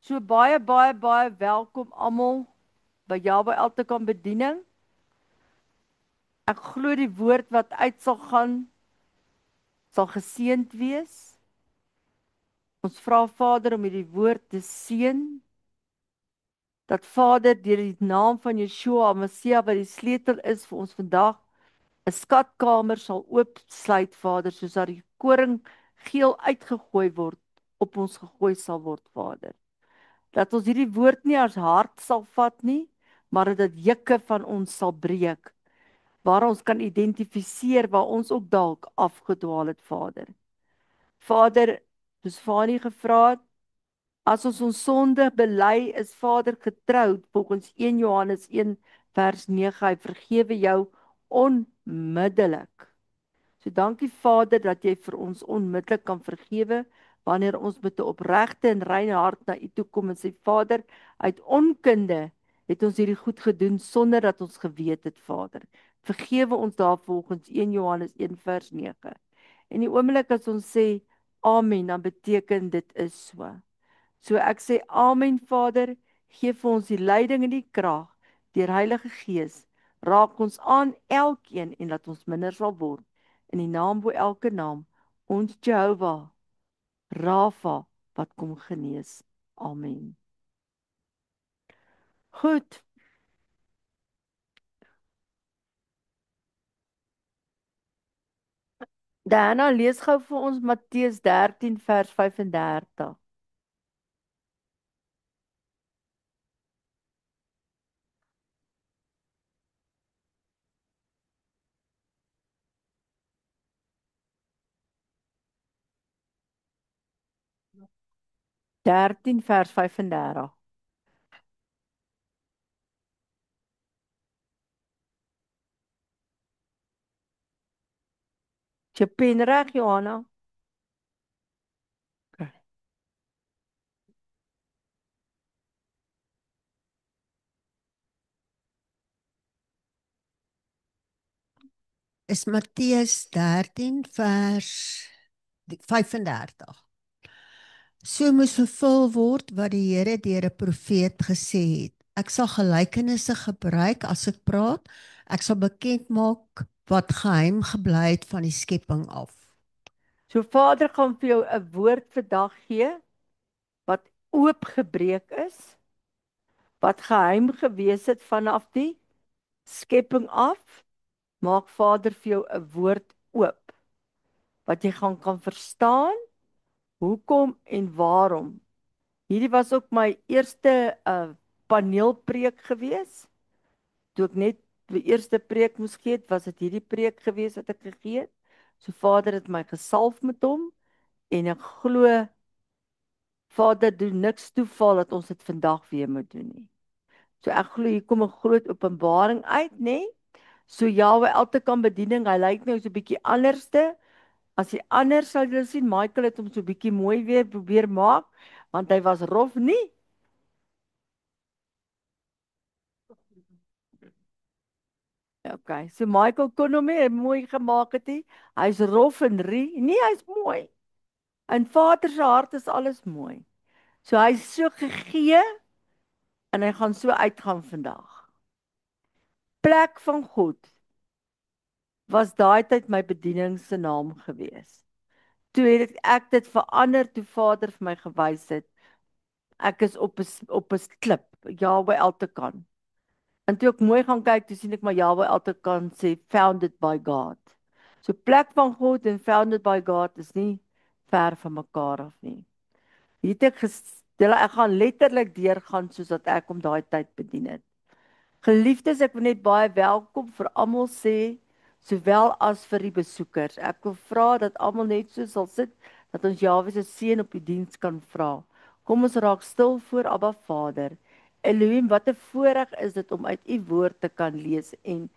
So baie baie baie welkom almal by Jabé Eltekan bediening. Ek glo die woord wat uit sal gaan sal geseënd wees. Ons vra Vader om hierdie woord te seën. Dat Vader deur die naam van Yeshua Messia wat die sleutel is vir ons vandag 'n skatkamer sal oopsluit Vader soos dat die koring geel uitgegooi word op ons gegooi sal word Vader. Dat ons hierdie woord nie as hard sal vat nie, maar dat dit jukke van ons sal breek, waar ons kan identifiseer waar ons ook dalk afgedwaal het, Vader. Vader, soos Fanie gevra het, as ons ons sonde bely, is Vader getrou, volgens 1 Johannes 1 vers 9, hy vergewe jou onmiddellik. So dankie Vader dat jy vir ons onmiddellik kan vergewe wanneer ons met 'n opregte en reine hart na U toe kom en sê Vader, uit onkunde het ons hierdie goed gedoen sonder dat ons geweet het Vader. Vergewe ons daar volgens 1 Johannes 1 vers 9. En die oomblik as ons sê amen, dan beteken dit is so. So ek sê amen Vader, gee vir ons die leiding en die krag deur Heilige Gees. Raak ons aan elkeen en laat ons minder sal word. In die naam bo elke naam, ons Jehovah, Rafa, wat kom genees. Amen. Goed, Dana, lees gou vir ons Matteus 13 vers 35. 13 vers 35. Je pen reg, Johanna? Okay. Is Matteus 13 vers 35. So moes vervul word wat die Here deur 'n profeet gesê het. Ek sal gelykenisse gebruik as ek praat. Ek sal bekend maak wat geheim gebly het van die skepping af. So Vader gaan vir jou 'n woord vandag gee wat oopgebreek is, wat geheim gewees het vanaf die skepping af. Maak Vader vir jou 'n woord oop wat jy gaan kan verstaan hoekom en waarom. Hierdie was ook my eerste paneelpreek gewees. Toe ek net die eerste preek moes gee, was dit hierdie preek gewees wat ek gegee het. So Vader het my gesalf met hom en ek glo Vader doen niks toeval dat ons dit vandag weer moet doen nie. So ek glo hier kom 'n groot openbaring uit, nê? So Jahwe Eltekan bediening, hy lyk nou so 'n bietjie anderste. As jy anders sal jy sien, Michael het hom so 'n bietjie mooi weer probeer maak, want hy was rof nie. Okay, so Michael kon hom nie mooi gemaak het nie. Hy's rof en rie. Nee, hy's mooi. In Vader se hart is alles mooi. So hy's so gegee en hy gaan so uitgaan vandag. Plek van God was daai tyd my bediening se naam gewees. Toe het ek dit verander toe Vader vir my gewys het. Ek is op 'n klip, Jahwe Eltekan. En toe ek mooi gaan kyk, toe sien ek maar Jahwe Eltekan sê founded by God. So plek van God en founded by God is nie ver van mekaar af nie. Hier het ek gaan letterlik deurgaan soos dat ek om daai tyd bedien het. Geliefdes, ek wil net baie welkom vir almal sê, sowel as vir die besoekers. Ek wil vra dat almal net so sal sit, dat ons Jahwe se seën op die diens kan vra. Kom ons raak stil voor Abba Vader. Elohim, wat 'n voorreg is dit om uit U woord te kan lees en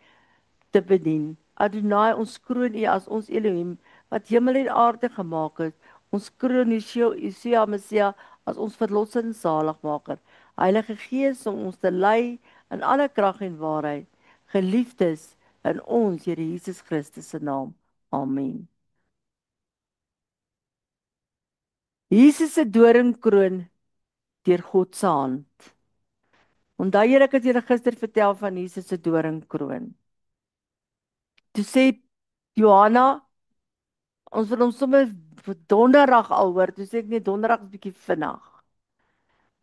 te bedien. Adonai, ons kroon U as ons Elohim, wat hemel en aarde gemaak het. Ons kroon Yeshua Messia as ons verlosser en zaligmaker. Heilige Gees, om ons te lei in alle krag en waarheid. Geliefdes in ons Here Jesus Christus se naam. Amen. Jesus se doringkroon deur God se hand. Onthou julle, ek het julle gister vertel van Jesus se doringkroon. Toe sê Johanna, ons wil hom sommer vir donderdag al hoor. Toe sê ek nee, donderdag is bietjie vinnig.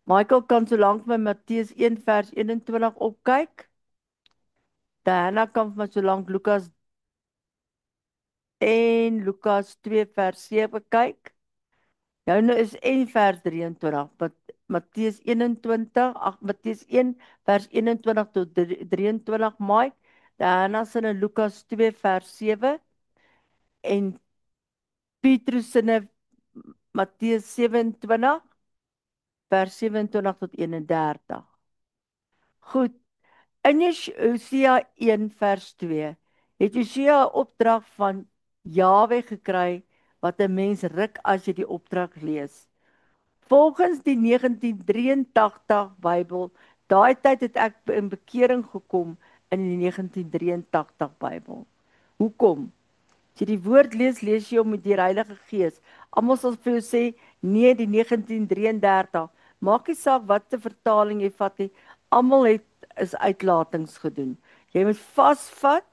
Michael kan so lank met Matteus 1 vers 21 opkyk. Diana kan vir my so lank Lukas en Lukas 2 vers 7 kyk. Joune is 1 vers 23, Matteus 21, Matteus 1 vers 21 tot 23, Mike. Daarna is in Lukas 2 vers 7 en Petrus in Matteus 27 vers 27 tot 31. Goed, in Hosea 1 vers 2 het Hosea 'n opdrag van Jahwe gekry wat 'n mens ruk as jy die opdrag lees. Volgens die 1983 Bybel, daai tyd het ek in bekering gekom in die 1983 Bybel. Hoekom? As jy die woord lees, lees jy hom met die Heilige Gees. Almal sal vir jou sê, nee, die 1933. Maak nie saak watter vertaling jy vat nie. Almal is uitlatings gedoen. Jy moet vasvat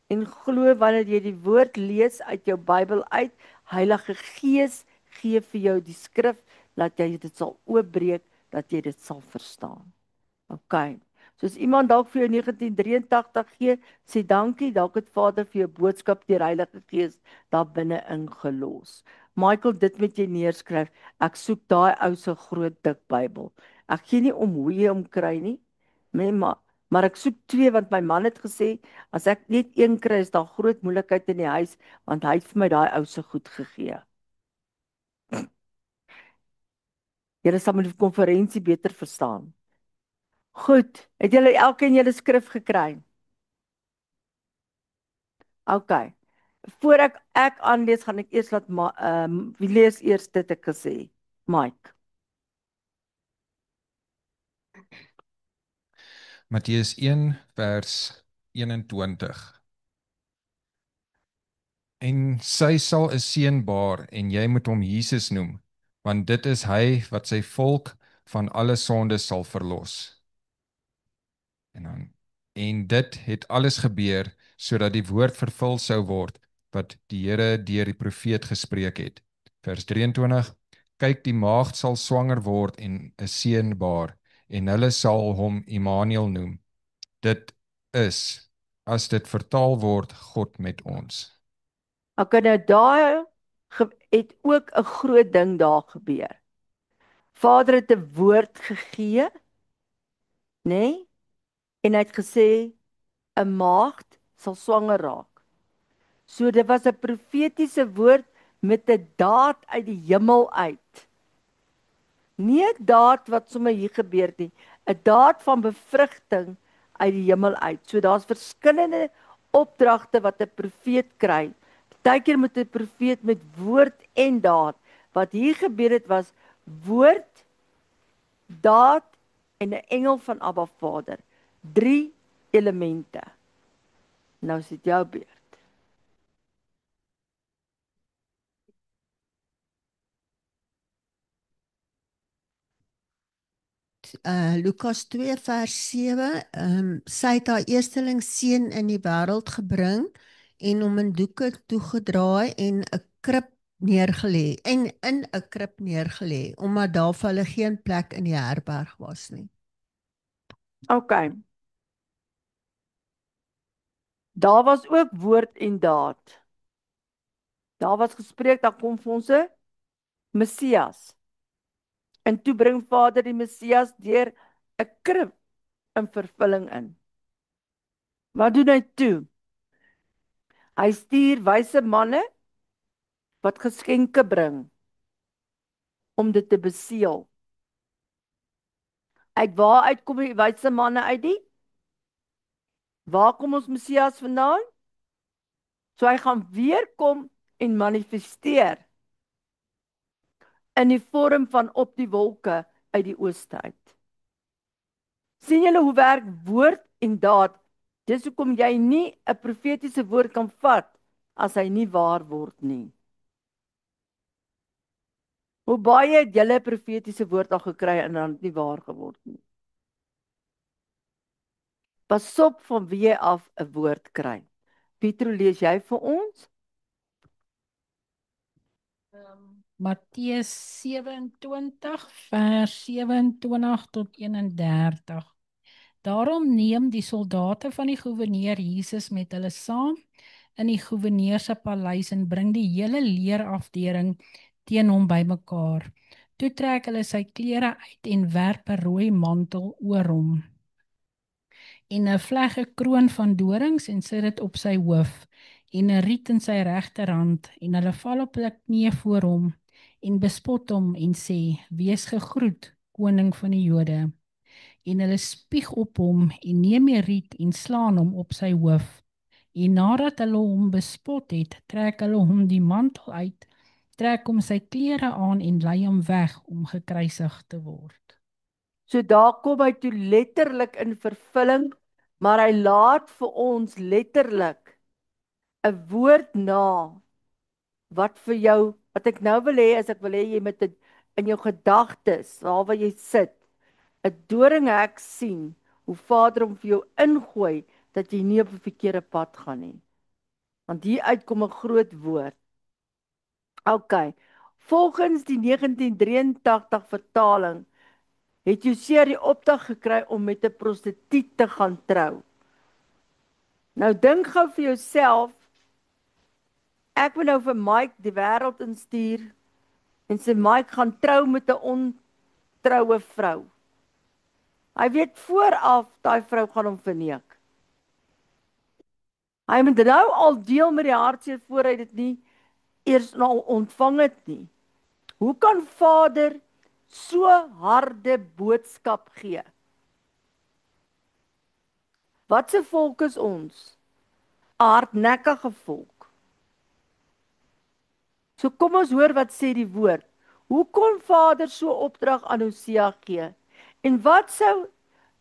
en glo wanneer jy die woord lees uit jou Bybel uit, Heilige Gees gee vir jou die skrif, dat jy dit sal oopbreek, dat jy dit sal verstaan. OK. So as iemand dalk vir jou 1983 gee, sê dankie, dalk het Vader vir jou boodskap deur Heilige Gees daar binne ingelos. Michael, dit moet jy neerskryf. Ek soek daai ou se groot dik Bybel. Ek gee nie om hoe jy hom kry nie. Nee, maar ek soek 2 want my man het gesê as ek net 1 kry is daar groot moeilikheid in die huis want hy het vir my daai ou se goed gegee. Julle sal met die konferensie beter verstaan. Goed, het julle elkeen julle skrif gekry? OK. Voor ek aanlees, gaan ek eers laat wie lees eers dit ek gesê? Mike. Matteus 1 vers 21. En sy sal 'n seun baar en jy moet hom Jesus noem, want dit is hy wat sy volk van alle sondes sal verlos. En dit het alles gebeur sodat die woord vervul sou word wat die Here deur die profeet gespreek het. Vers 23: Kyk, die maagd sal swanger word en 'n seun baar en hulle sal hom Immanuel noem. Dit is, as dit vertaal word, God met ons. OK, nou daar het ook 'n groot ding daar gebeur. Vader het 'n woord gegee, nê? Nee? En hy het gesê 'n maagd sal swanger raak. So dit was 'n profetiese woord met 'n daad uit die hemel uit. Nie 'n daad wat sommer hier gebeur nie, 'n daad van bevrugting uit die hemel uit. So daar's verskillende opdragte wat 'n profeet kry. Partykeer moet 'n profeet met woord en daad. Wat hier gebeur het was woord, daad en 'n engel van Abba Vader. 3 elemente. Nou is dit jou beurt. Lukas 2 vers 7, sy het haar eersteling seun in die wêreld gebring en hom in doeke toegedraai en 'n krib neergelê en in 'n krib neergelê omdat daar vir hulle geen plek in die herberg was nie. OK. Daar was ook woord en daad. Daar was gespreek, daar kom vir ons 'n Messias. En toe bring Vader die Messias deur 'n krib in vervulling in. Wat doen hy toe? Hy stuur wyse manne wat geskenke bring om dit te beseël. Uit waar uitkom die wyse manne uit die? Waar kom ons Messias vandaan? So hy gaan weer kom en manifesteer in die vorm van op die wolke uit die ooste uit. Sien julle hoe werk woord en daad? Dis hoekom jy nie 'n profetiese woord kan vat as hy nie waar word nie. Hoe baie het julle profetiese woord al gekry en dan nie waar geword nie? Pas op van wie jy af 'n woord kry. Pietro, lees jy vir ons? Matteus 27 vers 27 tot 31. Daarom neem die soldate van die goewerneur Jesus met hulle saam in die goewerneur se paleis en bring die hele leerafdeling teen hom bymekaar. Toe trek hulle sy klere uit en werp 'n rooi mantel oor hom en 'n vlegge kroon van dorings en sit dit op sy hoof en 'n riet in sy regterhand en hulle val op hulle knieë voor hom en bespot hom en sê, wees gegroet, koning van die Jode. En hulle spieg op hom en neem die riet en slaan hom op sy hoof. En nadat hulle hom bespot het, trek hulle hom die mantel uit, trek hom sy klere aan en lei hom weg om gekruisig te word. So daar kom hy toe letterlik in vervulling, maar hy laat vir ons letterlik 'n woord na wat vir jou, wat ek nou wil hê, as ek wil hê jy moet dit in jou gedagtes, waar jy sit, 'n doringhek sien, hoe Vader hom vir jou ingooi, dat jy nie op 'n verkeerde pad gaan nie. Want hier uitkom 'n groot woord. OK. Volgens die 1983 vertaling het Josia die opdrag gekry om met 'n prostituut te gaan trou. Nou dink gou vir jouself, ek moet nou vir Mike die wêreld instuur en sê Mike gaan trou met 'n ontroue vrou. Hy weet vooraf daai vrou gaan hom verneek. Hy moet nou al deel met die hartseer voor hy dit nie eers nou ontvang het nie. Hoe kan Vader so harde boodskap gee? Wat se volk is ons? 'n Hardnekkige volk. So kom ons hoor wat sê die woord. Hoe kon Vader so opdrag aan Hosea gee? En wat sou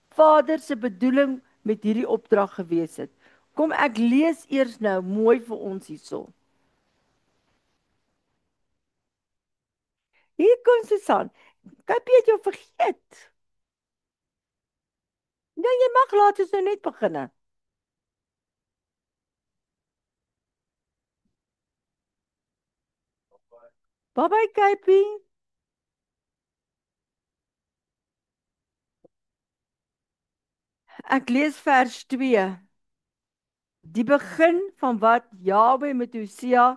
Vader se bedoeling met hierdie opdrag gewees het? Kom ek lees eers nou mooi vir ons hierso. Hier kom Susan. Kyk, jy het jou vergeet. Nou jy mag laat ons nou net begin. Bye bye, Kypie. Ek lees vers 2. Die begin van wat Jahwe met Hosea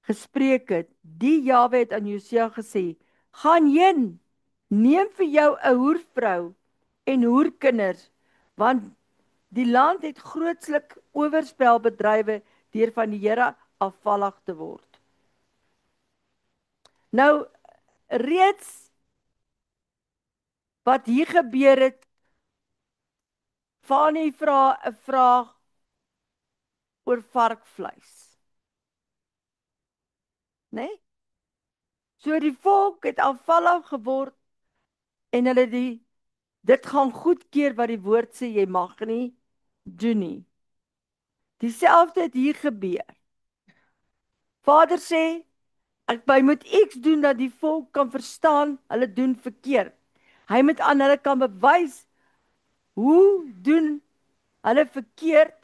gespreek het. Die Jahwe het aan Hosea gesê, gaan heen, neem vir jou 'n hoervrou en hoerkinders, want die land het grootslik oorspel bedrywe deur van die Here afvallig te word. Nou, reeds wat hier gebeur het, Fanie vra 'n vraag oor varkvleis. Nee? So die volk het afvallig geword en hulle dit gaan goedkeur wat die woord sê jy mag nie doen nie. Dieselfde het hier gebeur. Vader sê, hy moet iets doen dat die volk kan verstaan, hulle doen verkeerd. Hy moet aan hulle kan bewys, hoe doen hulle verkeerd,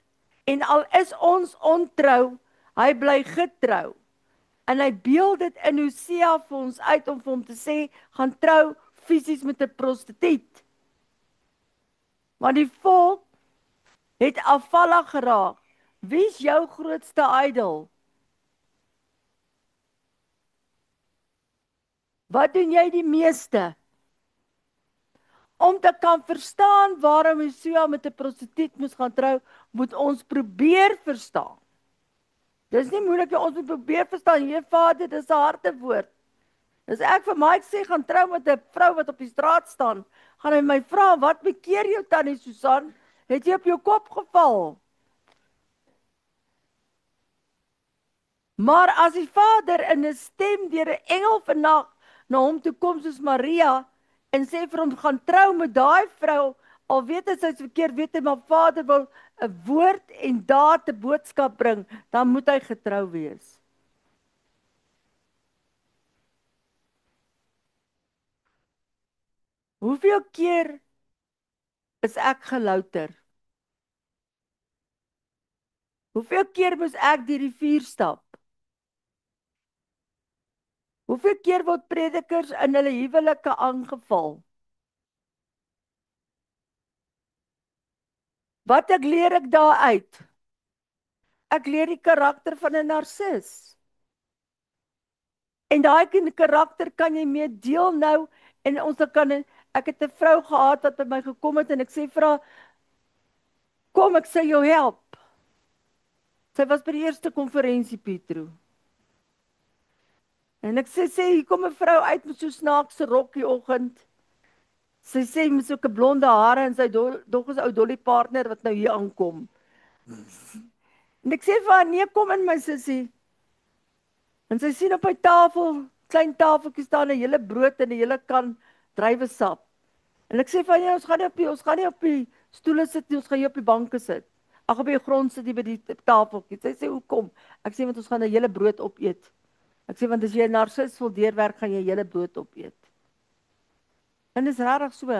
en al is ons ontrou, hy bly getrou. En hy beeld dit in Hosea vir ons uit om vir hom te sê, gaan trou fisies met 'n prostituut. Want die volk het afvallig geraak. Wie is jou grootste idool? Wat doen jy die meeste? Om te kan verstaan waarom Hosea met 'n prostituut moes gaan trou, moet ons probeer verstaan. Dis nie moeilik nie, ons moet probeer verstaan. Hier Vader, dis 'n harde woord. As ek vir Mike sê, gaan trou met 'n vrou wat op die straat staan, gaan hy my vra, wat bekeer jou tannie Susan? Het jy op jou kop geval? Maar as die Vader in 'n stem deur 'n engel vannag na hom toe kom soos Maria en sê vir hom, gaan trou met daai vrou, al weet hy sy's verkeerd, weet hy, maar Vader wil 'n woord en daad te boodskap bring, dan moet hy getrou wees. Hoeveel keer is ek gelouter? Hoeveel keer moes ek deur die vuur stap? Hoeveel keer word predikers in hulle huwelike aangeval? Wat leer ek daaruit? Ek leer die karakter van 'n narcis. En daai karakter kan jy mee deel nou en ons kan ek het 'n vrou gehad wat by my gekom het en ek sê vir haar, kom ek sê jou help. Sy was by die eerste konferensie Pietro. En ek sê hier kom 'n vrou uit met so snaakse rokkie oggend. Sy sê met so 'n blonde hare en sy dog is ou Dolly partner wat nou hier aankom. En ek sê vir haar, nee, kom in my sussie. En sy sien op die tafel, klein tafeltjie staan 'n hele brood en 'n hele kan druiwesap. En ek sê vir jou, ons gaan nie op die stoele sit nie, ons gaan hier op die banke sit. Ag, op die grond sit jy by die tafeltjie. Sy sê, hoekom? Ek sê, want ons gaan 'n hele brood opeet. Ek sê, want as jy 'n narcis wil deurwerk, gaan jy 'n hele brood opeet. En dis regtig so.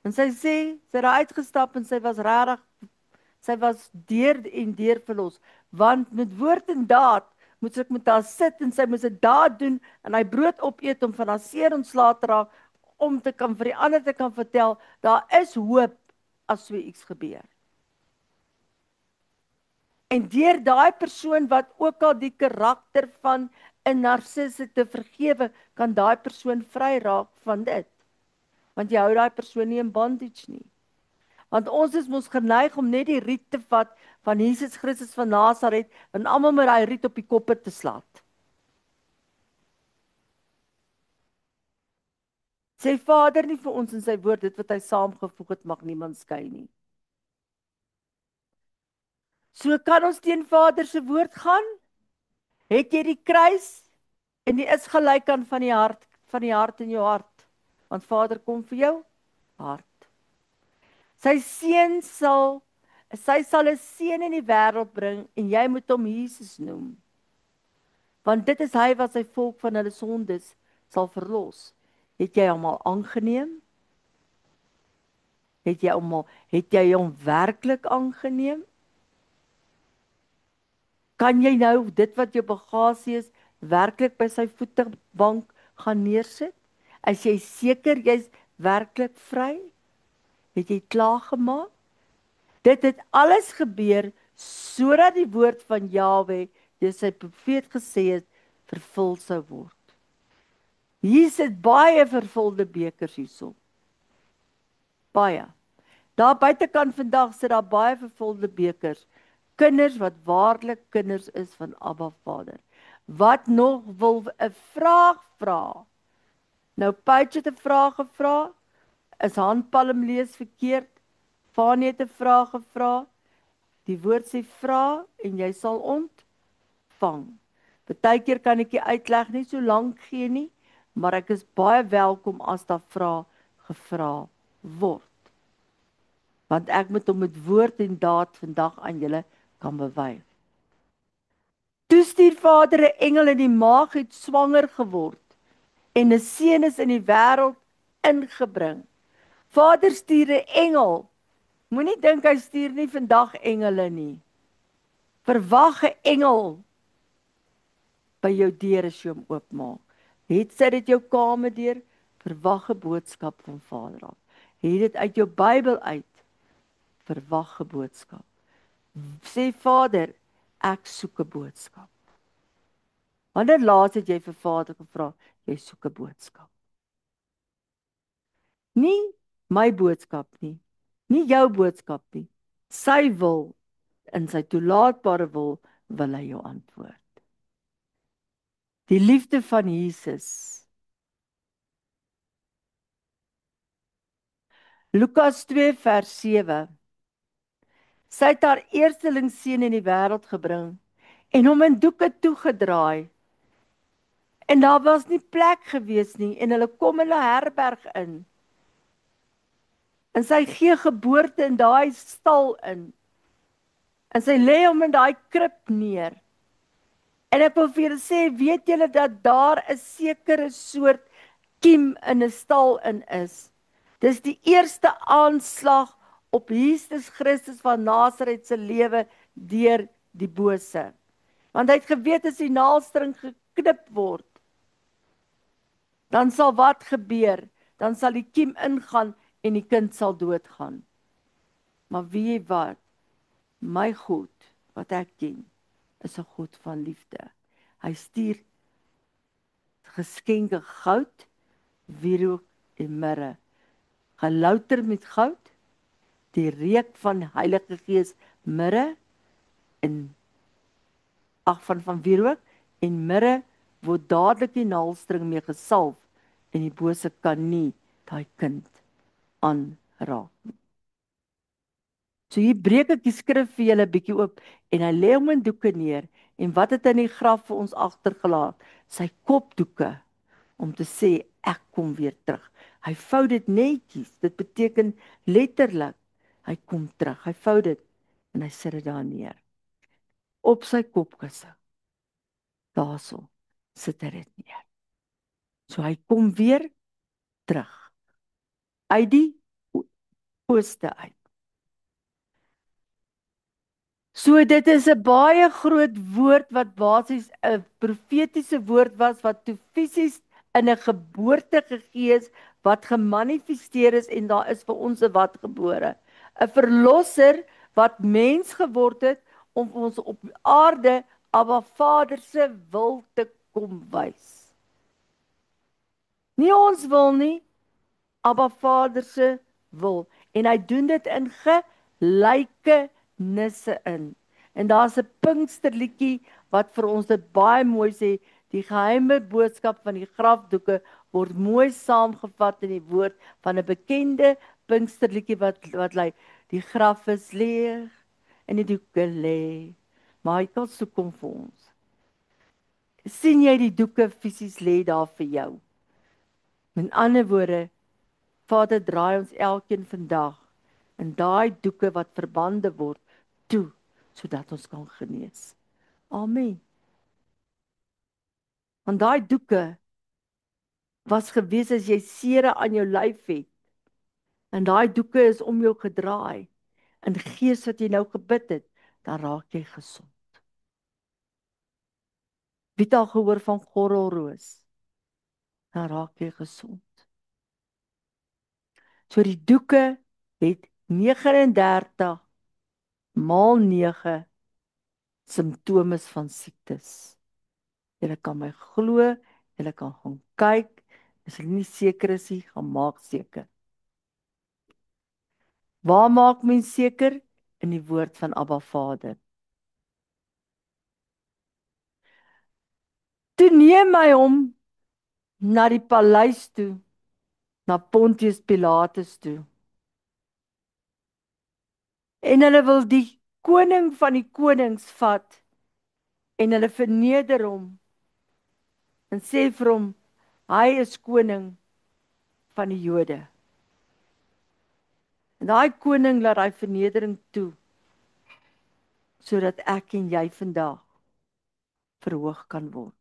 En sy sê, sy het daar uitgestap en sy was deur en deur verlos. Want met woord en daad moes ek met haar sit en sy moes dit daad doen en hy brood opeet om van haar seer ontslae te raak, om te kan vir die ander te kan vertel, daar is hoop as so iets gebeur. En deur daai persoon wat ook al die karakter van 'n narcis te vergewe, kan daai persoon vry raak van dit. Want jy hou daai persoon nie in bondage nie. Want ons is mos geneig om net die riet te vat van Jesus Christus van Nasaret en almal met daai riet op die koppe te slaat. Sê Vader nie vir ons in sy woord, dit wat hy saamgevoeg het, mag niemand skei nie. So kan ons teen Vader se woord gaan. Het jy die kruis en die is gelyk aan van die hart in jou hart. Want Vader kom vir jou hart. Sy sal 'n seun in die wêreld bring en jy moet hom Jesus noem. Want dit is hy wat sy volk van hulle sondes sal verlos. Het jy hom al aangeneem? Het jy hom werklik aangeneem? Kan jy nou dit wat jou bagasie is werklik by sy voetebank gaan neersit? As jy seker jy's werklik vry? Het jy klaargemaak? Dit het alles gebeur sodat die woord van Jahwe, deur sy profeet gesê het, vervul sou word. Hier sit baie vervulde bekers hierso. Baie. Daar buitekant vandag sit daar baie vervulde bekers. Kinders wat waarlik kinders is van Abba Vader. Wat nog wil 'n vraag vra? Nou Paige het 'n vraag gevra. Is handpalm lees verkeerd? Fanie het 'n vraag gevra. Die woord sê vra en jy sal ontvang. Partykeer kan ek die uitleg nie so lank gee nie, maar ek is baie welkom as daar vrae gevra word. Want ek moet hom met woord en daad vandag aan julle kan bewys. Toe stuur Vader 'n engel en die maag het swanger geword en 'n seun is in die wêreld ingebring. Vader stuur 'n engel. Moenie dink hy stuur nie vandag engele nie. Verwag 'n engel by jou deur as jy hom oopmaak. Het sy dit jou kamer deur? Verwag 'n boodskap van Vader af. Het dit uit jou Bybel uit? Verwag 'n boodskap. Sê Vader, ek soek 'n boodskap. Wanneer laas het jy vir Vader gevra, jy soek 'n boodskap? Nie my boodskap nie. Nie jou boodskap nie. Sy wil, in sy toelaatbare wil hy jou antwoord. Die liefde van Jesus. Lukas 2 vers 7. Sy het haar eerstelingsseun in die wêreld gebring en hom in doeke toegedraai. En daar was nie plek gewees nie en hulle kom in 'n herberg in. En sy gee geboorte in daai stal in. En sy lê hom in daai krib neer. En ek wil vir julle sê, weet julle dat daar 'n sekere soort kiem in 'n stal in is, Dis die eerste aanslag op Jesus Christus van Nasaret se lewe deur die bose. Want hy het geweet as die naaldstring geknip word, dan sal wat gebeur? Dan sal die kiem ingaan en die kind sal doodgaan. Maar weet jy wat? My God, wat ek ken, is 'n God van liefde. Hy stuur geskenke goud, wierook en mirre. Gelouter met goud, die reuk van Heilige Gees, mirre en van wierook en mirre word dadelik die naaldstring mee gesalf en die bose kan nie daai kind aanraak nie. So hier breek ek die skrif vir julle bietjie oop en hy lê hom in doeke neer en wat het hy in die graf vir ons agtergelaat? Sy kopdoeke om te sê ek kom weer terug. Hy vou dit netjies. Dit beteken letterlik hy kom terug. Hy vou dit en hy sit dit daar neer. Op sy kopkussing. Daarso sit hy dit neer. So hy kom weer terug. Uit die ooste uit. So dit is 'n baie groot woord wat basies 'n profetiese woord was wat toe fisies in 'n geboorte gegee is wat gemanifesteer is en daar is vir ons 'n wat gebore. 'n Verlosser wat mens geword het om ons op aarde Abba Vader se wil te kom wys. Nie ons wil nie, Abba Vader se wil. En hy doen dit in gelykenisse in. En daar's 'n Pinksterliedjie wat vir ons dit baie mooi sê, die geheime boodskap van die grafdoeke word mooi saamgevat in die woord van 'n bekende Pinksterliedjie wat lei, die graf is leeg en die doeke lê. Michael soek hom vir ons. Sien jy die doeke fisies lê daar vir jou? Met ander woorde, Vader, draai ons elkeen vandag in daai doeke wat verbande word toe, sodat ons kan genees. Amen. Want daai doeke was gewees as jy sere aan jou lyf het. En daai doeke is om jou gedraai. In gees wat jy nou gebid het, dan raak jy gesond. Wie het al gehoor van gorrelroos? Dan raak jy gesond. So die doeke het 39 maal 9 simptomes van siektes. Julle kan my glo, julle kan gaan kyk, as julle nie seker is nie, gaan maak seker. Waar maak mens seker? In die woord van Abba Vader. Toe neem hy hom na die paleis toe, na Pontius Pilatus toe. En hulle wil die koning van die konings vat, en hulle verneder hom, en sê vir hom, hy is koning van die Jode. En daai koning laat daai vernedering toe, sodat ek en jy vandag verhoog kan word.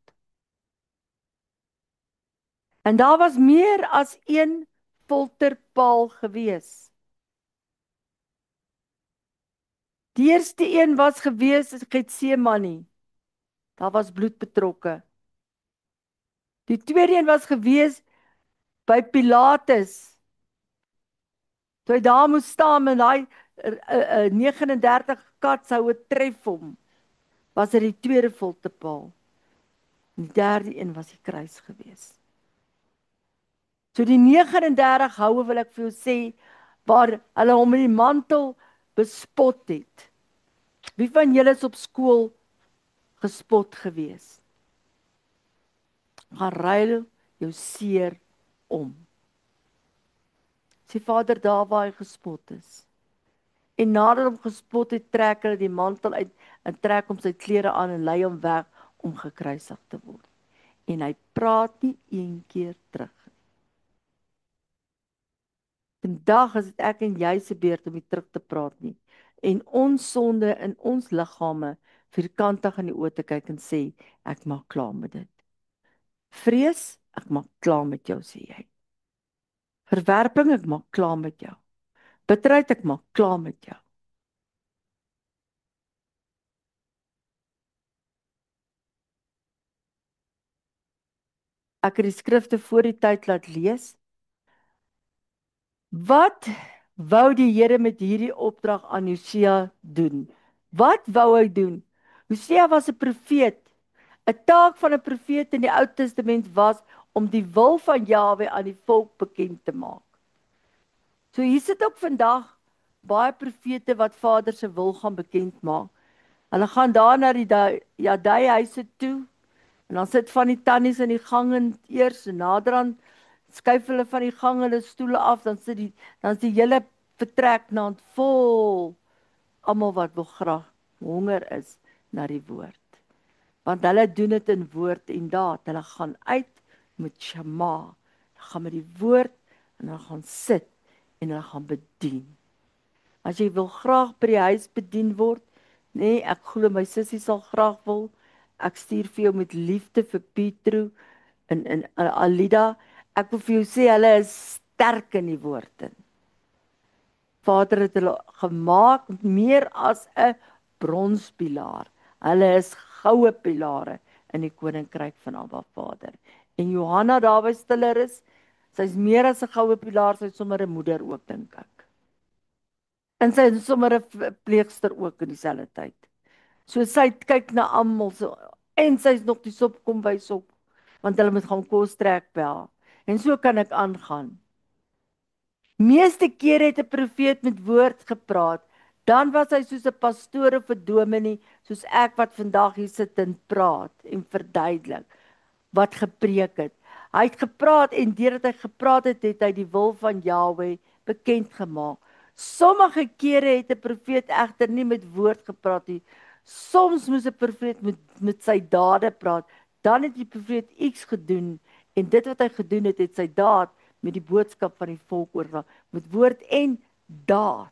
En daar was meer as een folterpaal gewees. Die eerste een was gewees in Getsemane. Daar was bloed betrokke. Die tweede een was gewees by Pilatus. Toe hy daar moes staan en hy 39 katshoue tref hom, was dit die tweede folterpaal. En die derde een was die kruis gewees. So die 39 houe wil ek vir jou sê, waar hulle hom in die mantel bespot het. Wie van julle is op skool gespot gewees? Gaan ruil jou seer om. Sê Vader, daar waar hy gespot is. En nadat hom gespot het, trek hulle die mantel uit en trek hom sy klere aan en lei hom weg om gekruisig te word. En hy praat nie een keer terug. Vandag is dit ek en jy se beurt om nie terug te praat nie. En ons sonde in ons liggame vierkantig in die oë te kyk en sê, ek maak klaar met dit. Vrees, ek maak klaar met jou, sê jy. Verwerping, ek maak klaar met jou. Bitterheid, ek maak klaar met jou. Ek het die skrifte voor die tyd laat lees. Wat wou die Here met hierdie opdrag aan Hosea doen? Wat wou hy doen? Hosea was 'n profeet. 'n Taak van 'n profeet in die Ou Testament was om die wil van Jahwe aan die volk bekend te maak. So hier sit ook vandag baie profete wat Vader se wil gaan bekend maak. Hulle gaan daar na die Jadai huise toe en dan sit van die tannies in die gang en eers en naderhand skuif hulle van die gang hulle stoele af, dan is die hele vertrek naand vol almal wat wil graag honger is na die woord. Want hulle doen dit in woord en daad. Hulle gaan uit met Shema. Hulle gaan met die woord en hulle gaan sit en hulle gaan bedien. As jy wil graag by die huis bedien word, nee, ek glo my sussie sal graag wil. Ek stuur vir jou met liefde vir Pietro en Alida. Ek wil vir jou sê hulle is sterk in die woord in. Vader het hulle gemaak meer as 'n bronspilaar. Hulle is goue pilare in die koninkryk van Abba Vader. En Johanna daar by Stiller is, sy's meer as 'n goue pilaar, sy's sommer 'n moeder ook dink ek. En sy is sommer 'n pleegster ook in dieselfde tyd. So sy kyk na almal so en sy's nog die sop kom wys op want hulle moet gaan kos trek by haar. En so kan ek aangaan. Meeste kere het 'n profeet met woord gepraat, dan was hy soos 'n pastoor of 'n dominee, soos ek wat vandag hier sit en praat en verduidelik wat gepreek het. Hy het gepraat en deurdat hy gepraat het, het hy die wil van Jahwe bekend gemaak. Sommige kere het 'n profeet egter nie met woord gepraat nie. Soms moes 'n profeet met sy dade praat. Dan het die profeet iets gedoen en dit wat hy gedoen het, het sy daad met die boodskap van die volk oorgedra, met woord en daad.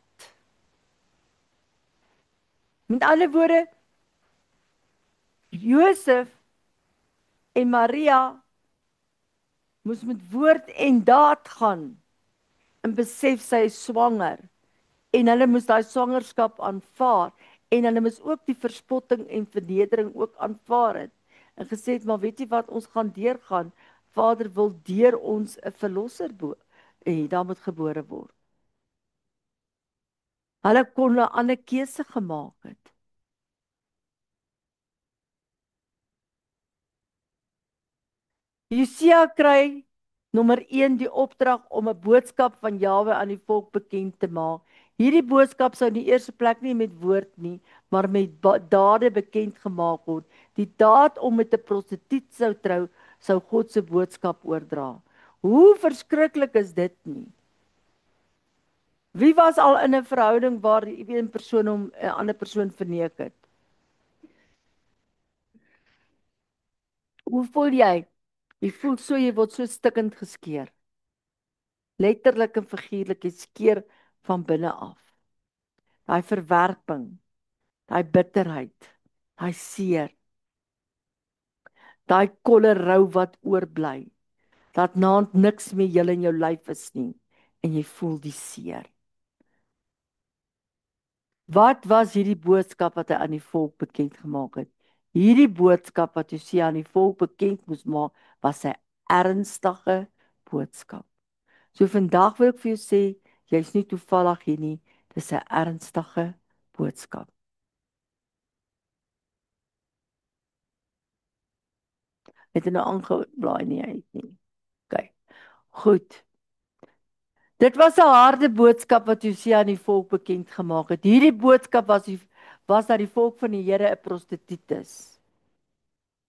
Met ander woorde, Josef en Maria moes met woord en daad gaan en besef sy is swanger en hulle moes daai swangerskap aanvaar en hulle moes ook die verspotting en vernedering ook aanvaar het en gesê het, maar weet jy wat, ons gaan deurgaan. Vader wil deur ons 'n verlosser daar moet gebore word. Hulle kon 'n ander keuse gemaak het. Hosea kry nommer 1 die opdrag om 'n boodskap van Jahwe aan die volk bekend te maak. Hierdie boodskap sou in die eerste plek nie met woord nie, maar met dade bekend gemaak word. Die daad om met 'n prostituut sou trou, sou God se boodskap oordra. Hoe verskriklik is dit nie? Wie was al in 'n verhouding waar een persoon hom 'n ander persoon verneek het? Hoe voel jy? Jy voel so, jy word so stikkend geskeer. Letterlik en figuurlik, jy skeer van binne af. Daai verwerping, daai bitterheid, daai seer, daai kolle rou wat oorbly, dat naand niks meer julle in jou lyf is nie, en jy voel die seer. Wat was hierdie boodskap wat hy aan die volk bekend gemaak het? Hierdie boodskap wat Hosea aan die volk bekend moes maak, was 'n ernstige boodskap. So vandag wil ek vir jou sê, jy's nie toevallig hier nie, dis 'n ernstige boodskap. Het jy nou aangeblaai nie uit nie? OK. Goed. Dit was 'n harde boodskap wat Hosea aan die volk bekend gemaak het. Hierdie boodskap was dat die volk van die Here 'n prostituut is.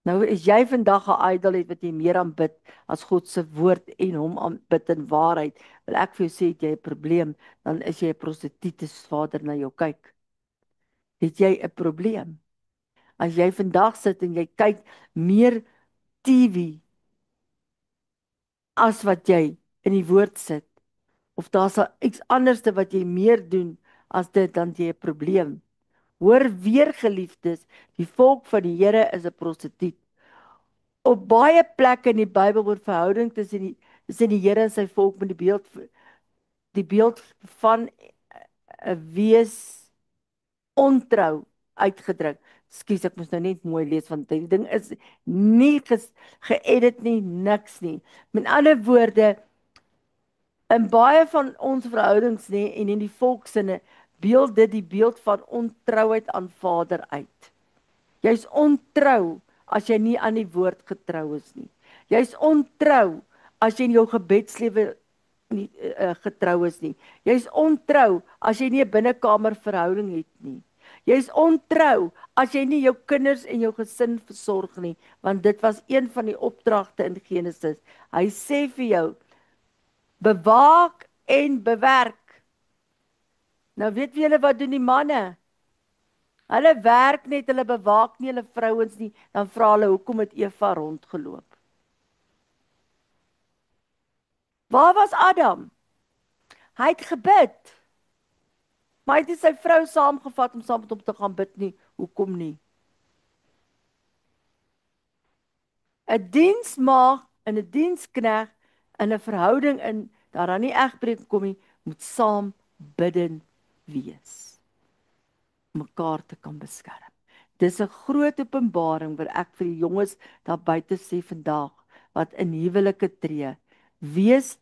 Nou is jy vandag 'n idool het wat jy meer aanbid as God se woord en hom aanbid in waarheid. Wil ek vir jou sê, het jy 'n probleem, dan is jy 'n prostituut as Vader na jou kyk. Het jy 'n probleem? As jy vandag sit en jy kyk meer TV as wat jy in die woord sit, of daar's iets anderste wat jy meer doen as dit, dan jy 'n probleem. Hoor weer geliefdes, die volk van die Here is 'n prostituut. Op baie plekke in die Bybel word verhouding tussen is in die Here en sy volk met die beeld van 'n wees ontrou uitgedruk. Ekskuus, ek moes nou net mooi lees want die ding is nie geëdit nie, niks nie. Met ander woorde, in baie van ons verhoudings en in die volksinne beeld dit die beeld van ontrouheid aan Vader uit. Jy's ontrou as jy nie aan die woord getrou is nie. Jy's ontrou as jy in jou gebedslewe nie getrou is nie. Jy's ontrou as jy nie 'n binnekamer verhouding het nie. Jy's ontrou as jy nie jou kinders en jou gesin versorg nie, want dit was een van die opdragte in Genesis. Hy sê vir jou, bewaak en bewerk. Nou weet julle wat doen die manne? Hulle werk net, hulle bewaak nie hulle vrouens nie, dan vra hulle, hoekom het Eva rondgeloop? Waar was Adam? Hy het gebid. Maar hy het nie sy vrou saamgevat om saam met hom te gaan bid nie. Hoekom nie? 'n Diensmaag en 'n dienskneg in 'n verhouding in daar dan nie egbreek kom nie, moet saam bidden wees. Mekaar te kan beskerm. Dis 'n groot openbaring wat ek vir die jonges daar buite sê vandag, wat in huwelike tree. Wees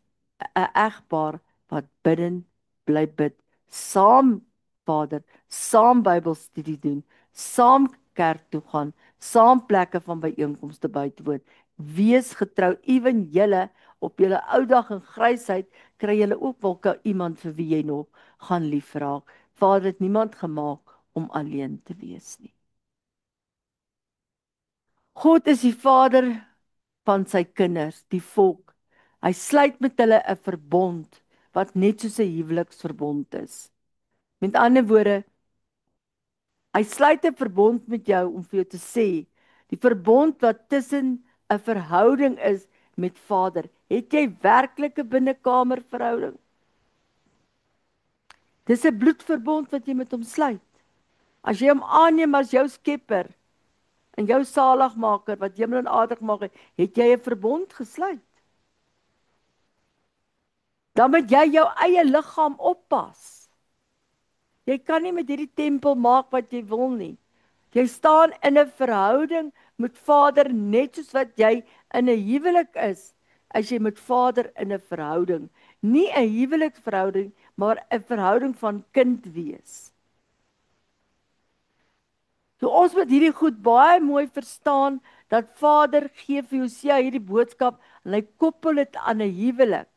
'n egpaar wat bidden bly bid, saam Vader, saam Bybelstudie doen, saam kerk toe gaan, saam plekke van byeenkomste bywoon. Wees getrou, ewen julle op julle ou dag en grysheid, kry julle ook wel iemand vir wie jy nog gaan liefraak. Vader het niemand gemaak om alleen te wees nie. God is die Vader van sy kinders, die volk. Hy sluit met hulle 'n verbond wat net soos 'n huweliksverbond is. Met ander woorde, hy sluit 'n verbond met jou om vir jou te sê, die verbond wat tussen 'n verhouding is met Vader. Het jy werklik 'n binnekamer verhouding? Dis 'n bloedverbond wat jy met hom sluit. As jy hom aanneem as jou skepper en jou saligmaker wat hemel en aarde gemaak het jy 'n verbond gesluit. Dan moet jy jou eie liggaam oppas. Jy kan nie met hierdie tempel maak wat jy wil nie. Jy staan in 'n verhouding met Vader net soos wat jy in 'n huwelik is, as jy met Vader in 'n verhouding. Nie 'n huweliksverhouding, maar 'n verhouding van kind wees. So ons moet hierdie goed baie mooi verstaan, dat Vader gee vir Hosea hierdie boodskap, en hy koppel dit aan 'n huwelik.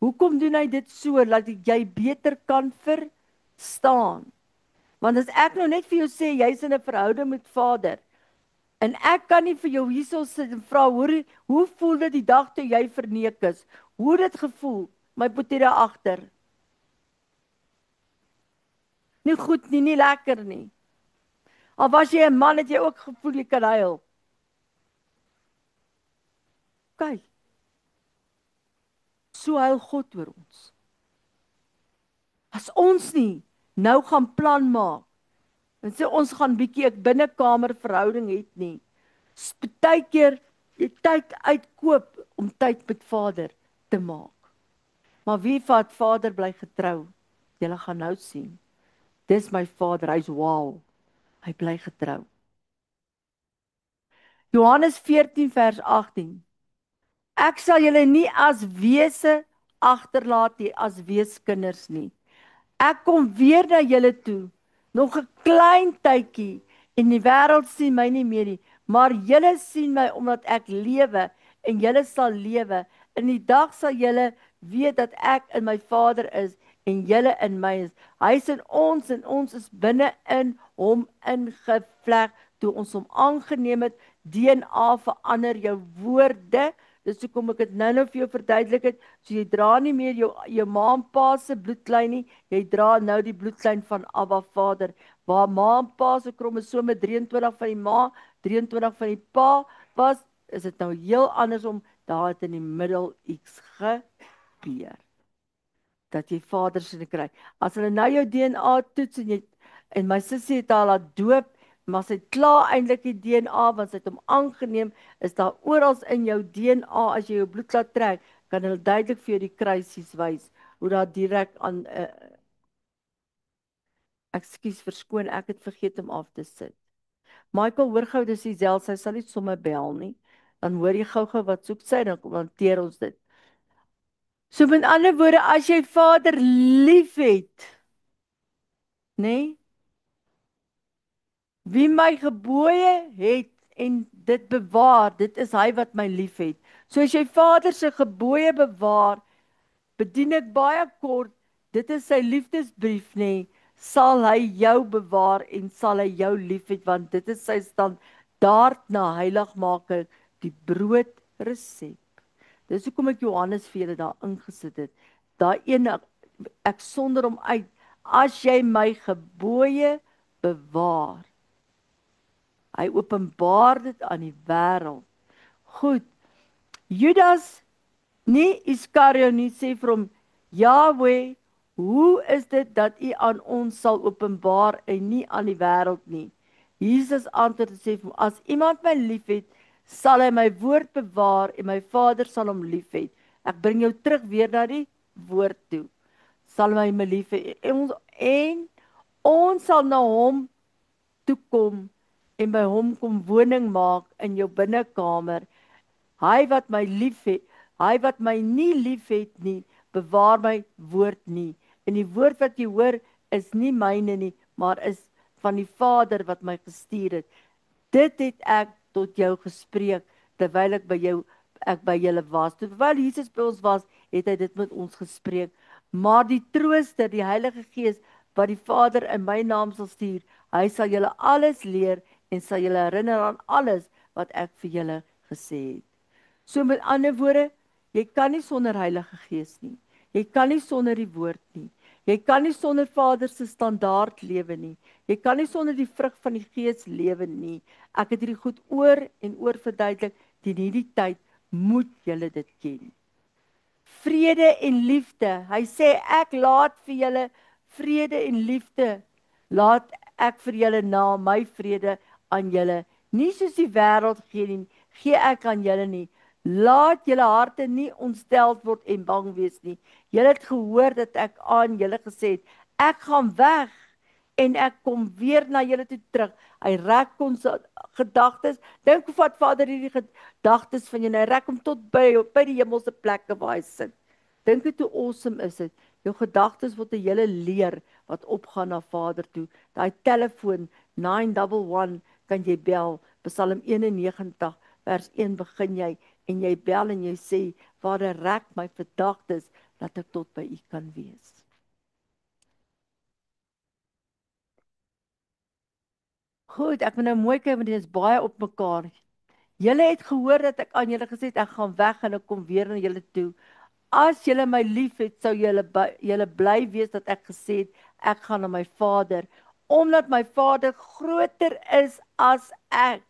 Hoekom doen hy dit so, dat jy beter kan verstaan? Want as ek nou net vir jou sê, jy's in 'n verhouding met Vader, en ek kan nie vir jou hierso sit en vra, hoe voel dit die dag toe jy verneek is? Hoe het dit gevoel? My boetie daar agter. Nie goed nie, nie lekker nie. Al was jy 'n man, het jy ook gevoel jy kan huil. Kyk. So huil God oor ons. As ons nie nou gaan plan maak, en sê ons gaan bietjie 'n binnekamer verhouding het nie, partykeer jy tyd uitkoop om tyd met Vader te maak. Maar wie vat Vader bly getrou? Julle gaan nou sien. Dis my Vader, hy's wow. Hy bly getrou. Johannes 14 vers 18. Ek sal julle nie as wese agterlaat nie, as weeskinders nie. Ek kom weer na julle toe, nog 'n klein tydjie, en die wêreld sien my nie meer nie, maar julle sien my omdat ek lewe, en julle sal lewe. In die dag sal julle weet dat ek in my Vader is, en julle in my is. Hy is in ons, en ons is binne in hom ingevleg, toe ons hom aangeneem het. DNA verander jou woorde. Dis hoekom ek dit nou vir jou verduidelik het. So jy dra nie meer jou ma en pa se bloedlyn nie, jy dra nou die bloedlyn van Abba Vader, waar ma en pa se kromosome 23 van die ma, 23 van die pa was, is dit nou heel andersom. Daar het in die middel iets gebeur, dat jy Vader se kry. As hulle nou jou DNA toets, en my sussie het haar laat doop maar sy het klaar eintlik die DNA, want sy het hom aangeneem, is daar oral in jou DNA, as jy jou bloed laat trek, kan hulle duidelik vir jou die kruisies wys, hoe daar direk aan, ekskuus, verskoon, ek het vergeet om af te sit. Michael, hoor gou, dis dieselfde, sy sal nie sommer bel nie, dan hoor jy gou wat soek sy, dan hanteer ons dit. So met ander woorde, as jy Vader lief het, nee, wie my gebooie het en dit bewaar, dit is hy wat my lief het. So as jy Vader se gebooie bewaar, bedien ek baie kort, dit is sy liefdesbrief, nee, sal hy jou bewaar en sal hy jou lief het, want dit is sy standaard na heiligmaking, die broodresep. Dis hoekom ek Johannes vir julle daar ingesit het. Daai ene, ek sonder hom uit, as jy my gebooie bewaar. Hy openbaar dit aan die wêreld. Goed, Judas, nie Iskariot nie, sê vir hom, Yahweh, hoe is dit dat u aan ons sal openbaar en nie aan die wêreld nie? Jesus antwoord en sê vir hom, as iemand my lief het, sal hy my woord bewaar en my Vader sal hom lief hê. Ek bring jou terug weer na die woord toe. Sal hy my lief hê en ons sal na hom toe kom en by hom kom woning maak in jou binnekamer. Hy wat my lief het, hy wat my nie lief het nie, bewaar my woord nie. En die woord wat jy hoor is nie myne nie, maar is van die Vader wat my gestuur het. Dit het ek tot jou gespreek, terwyl ek by julle was. Terwyl Jesus by ons was, het hy dit met ons gespreek. Maar die Trooster, die Heilige Gees, wat die Vader in my naam sal stuur, hy sal julle alles leer en sal julle herinner aan alles wat ek vir julle gesê het. So met ander woorde, jy kan nie sonder Heilige Gees nie. Jy kan nie sonder die woord nie. Jy kan nie sonder Vader se standaard lewe nie. Jy kan nie sonder die vrug van die Gees lewe nie. Ek het hierdie goed oor en oor verduidelik, teen hierdie tyd moet julle dit ken. Vrede en liefde. Hy sê ek laat vir julle vrede en liefde. Laat ek vir julle na my vrede aan julle. Nie soos die wêreld gee nie, gee ek aan julle nie. Laat julle harte nie ontsteld word en bang wees nie. Julle het gehoor dat ek aan julle gesê het, ek gaan weg en ek kom weer na julle toe terug. Hy rek ons gedagtes. Dink hoe vat Vader hierdie gedagtes van jou, hy rek hom tot by die hemelse plekke waar hy sit. Dink hoe awesome is dit. Jou gedagtes word 'n hele leer wat opgaan na Vader toe. Daai telefoon 911 kan jy bel. Psalm 91 vers 1 begin jy en jy bel en jy sê, Vader, rek my gedagtes dat ek tot by U kan wees. Goed, ek moet nou mooi kyk want dit is baie op mekaar. Julle het gehoor dat ek aan julle gesê het, ek gaan weg en ek kom weer na julle toe. As julle my lief het, sou julle bly wees dat ek gesê het, ek gaan na my Vader, omdat my Vader groter is as ek.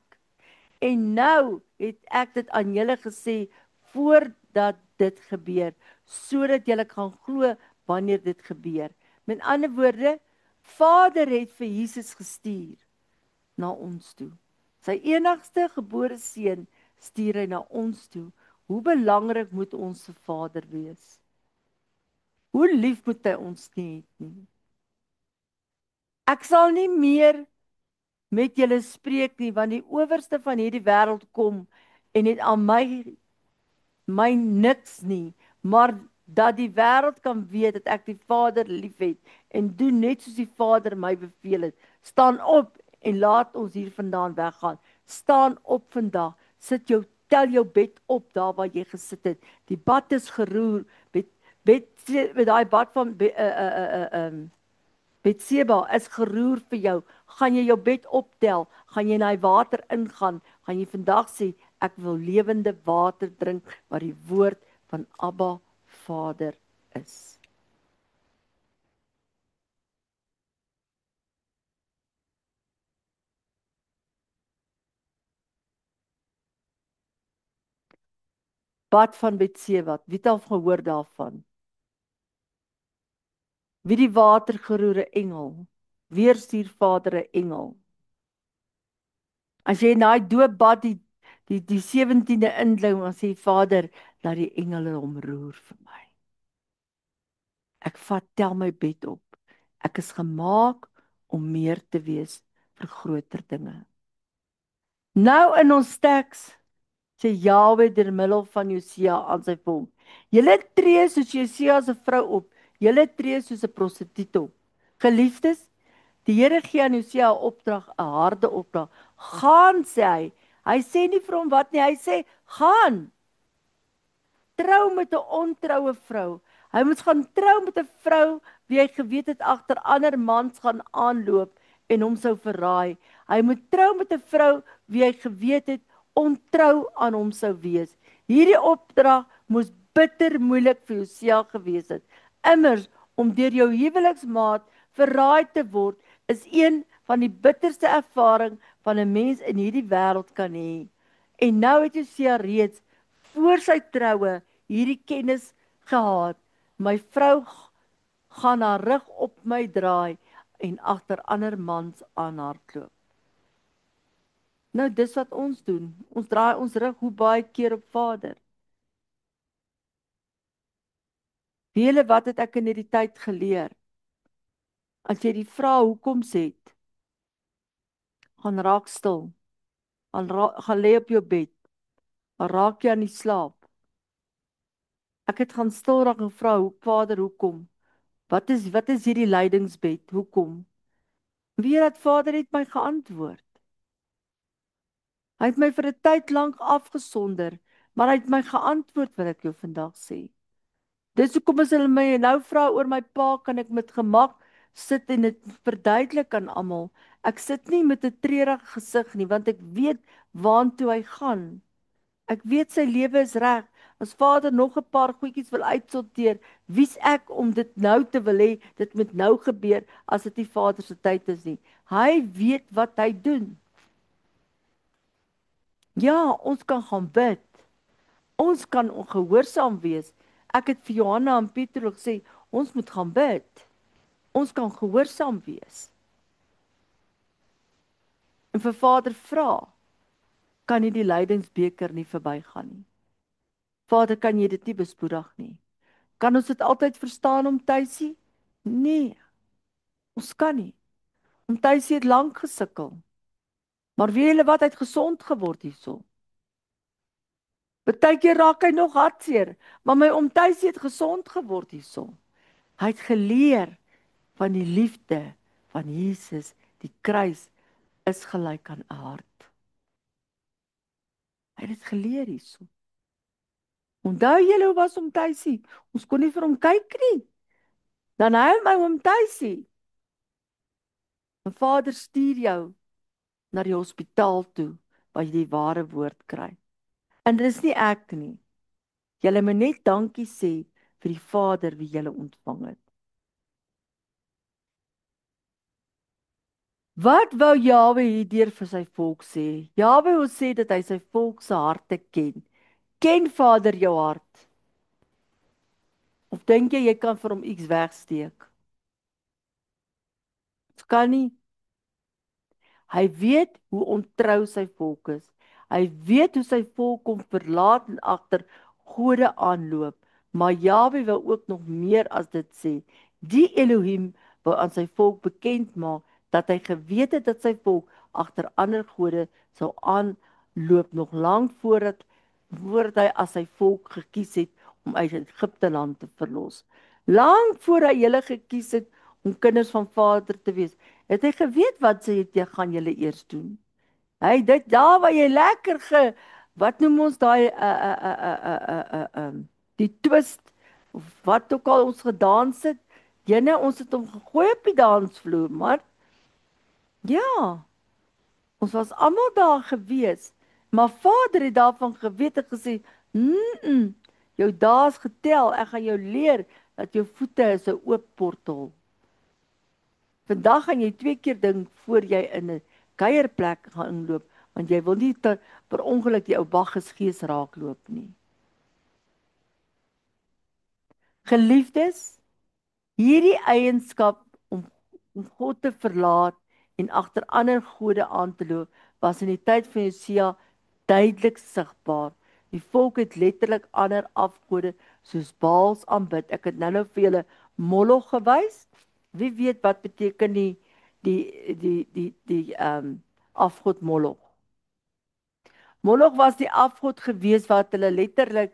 En nou het ek dit aan julle gesê, voordat dit gebeur, sodat julle kan glo wanneer dit gebeur. Met ander woorde, Vader het vir Jesus gestuur na ons toe. Sy enigste gebore seun stuur hy na ons toe. Hoe belangrik moet ons se Vader wees? Hoe lief moet hy ons hê nie? Ek sal nie meer met julle spreek nie, want die owerste van hierdie wêreld kom en het aan my niks nie, maar dat die wêreld kan weet dat ek die Vader liefhet en doen net soos die Vader my beveel het. Staan op en laat ons hier vandaan weggaan. Staan op vandag. Tel jou bed op daar waar jy gesit het. Die bad is geroer. Met daai bad van Betseba is geroer vir jou. Gaan jy jou bed optel? Gaan jy na die water ingaan? Gaan jy vandag sê, ek wil lewende water drink, waar die woord van Abba Vader is. Bad van Betseba, wie het al gehoor daarvan? Wie die water geroere engel? Weer stuur Vader 'n engel. As jy in daai doopbad die 17de indling, dan sê Vader, laat die engele hom roer vir my. Ek tel my bed op. Ek is gemaak om meer te wees vir groter dinge. Nou in ons teks sê Jahwe deur middel van Josia aan sy volk: Julle tree soos Josia se vrou op. Julle tree soos 'n prostituut op. Geliefdes, die Here gee aan Josia 'n opdrag, 'n harde opdrag. Gaan, sê hy. Hy sê nie vir hom wat nie, hy sê gaan. Trou met 'n ontroue vrou. Hy moes gaan trou met 'n vrou wie hy geweet het agter ander mans gaan aanloop en hom sou verraai. Hy moet trou met 'n vrou wie hy geweet het ontrou aan hom sou wees. Hierdie opdrag moes bitter moeilik vir Josia gewees het. Immers om deur jou huweliksmaat verraai te word is een van die bitterste ervaring van 'n mens in hierdie wêreld kan hê. En nou het Josia reeds voor sy troue hierdie kennis gehad. My vrou gaan haar rug op my draai en agter ander mans aanhardloop. Nou dis wat ons doen. Ons draai ons rug hoe baie keer op Vader. Weet julle wat het ek in hierdie tyd geleer? As jy die vraag hoekom sê, gaan raak stil. Gaan lê op jou bed. Dan raak jy aan die slaap. Ek het gaan stil raak en vra, Vader, hoekom? Wat is hierdie lydingsbed? Hoekom? Weet dat Vader het my geantwoord. Hy het my vir 'n tyd lank afgesonder, maar hy het my geantwoord wat ek jou vandag sê. Dis hoekom as hulle my nou vra oor my pa, kan ek met gemak sit en dit verduidelik aan almal. Ek sit nie met 'n treurige gesig nie, want ek weet waantoe hy gaan. Ek weet sy lewe is reg. As Vader nog 'n paar goedjies wil uitsorteer, wie's ek om dit nou te wil hê dit moet nou gebeur as dit nie Vader se tyd is nie. Hy weet wat hy doen. Ja, ons kan gaan bid. Ons kan ongehoorsaam wees. Ek het vir Johanna en Pieter gesê, ons moet gaan bid. Ons kan gehoorsaam wees. En vir Vader vra, kan nie die lydingsbeker nie verbygaan nie. Vader, kan jy dit nie bespoedig nie? Kan ons dit altyd verstaan om Tuisie? Nee, ons kan nie. Om Tuisie het lank gesukkel. Maar weet julle wat, hy het gesond geword hierso. Partykeer raak hy nog hartseer, maar my oom Tuisie het gesond geword hierso. Hy het geleer van die liefde van Jesus, die kruis is gelyk aan 'n hart. Hy het dit geleer hierso. Onthou julle hoe was oom Tuisie? Ons kon nie vir hom kyk nie. Dan huil my oom Tuisie. My Vader stuur jou na die hospitaal toe, waar jy die ware woord kry. En dit is nie ek nie. Julle moet net dankie sê vir die Vader wie julle ontvang het. Wat wou Jahwe hierdeur vir sy volk sê? Jahwe wil sê dat hy sy volk se harte ken. Ken Vader jou hart? Of dink jy kan vir hom iets wegsteek? Dit kan nie. Hy weet hoe ontrou sy volk is. Hy weet hoe sy volk hom verlaat en agter gode aanloop. Maar Jahwe wil ook nog meer as dit sê. Die Elohim wou aan sy volk bekend maak dat hy geweet het dat sy volk agter ander gode sou aanloop nog lank voordat hy as sy volk gekies het om uit Egipte land te verlos. Lank voor hy hulle gekies het om kinders van Vader te wees, het hy geweet wat sy het jy gaan julle eers doen. Hy dit daar waar jy lekker wat noem ons daai die twist of wat ook al ons gedans het, jene ons het hom gegooi op die dansvloer, maar ja, ons was almal daar gewees, maar Vader het daarvan geweet en gesê, jou dae is getel, ek gaan jou leer dat jou voete is 'n oop portal. Vandag gaan jy 2 keer dink voor jy in 'n kuierplek gaan inloop, want jy wil nie per ongeluk die ou Bacchus gees raakloop nie. Geliefdes, hierdie eienskap om God te verlaat en agter ander gode aan te loop, was in die tyd van Josia duidelik sigbaar. Die volk het letterlik ander afgode soos Baals aanbid. Ek het nou vir julle Moloch gewys. Wie weet wat beteken die afgod Moloch? Moloch was die afgod gewees wat hulle letterlik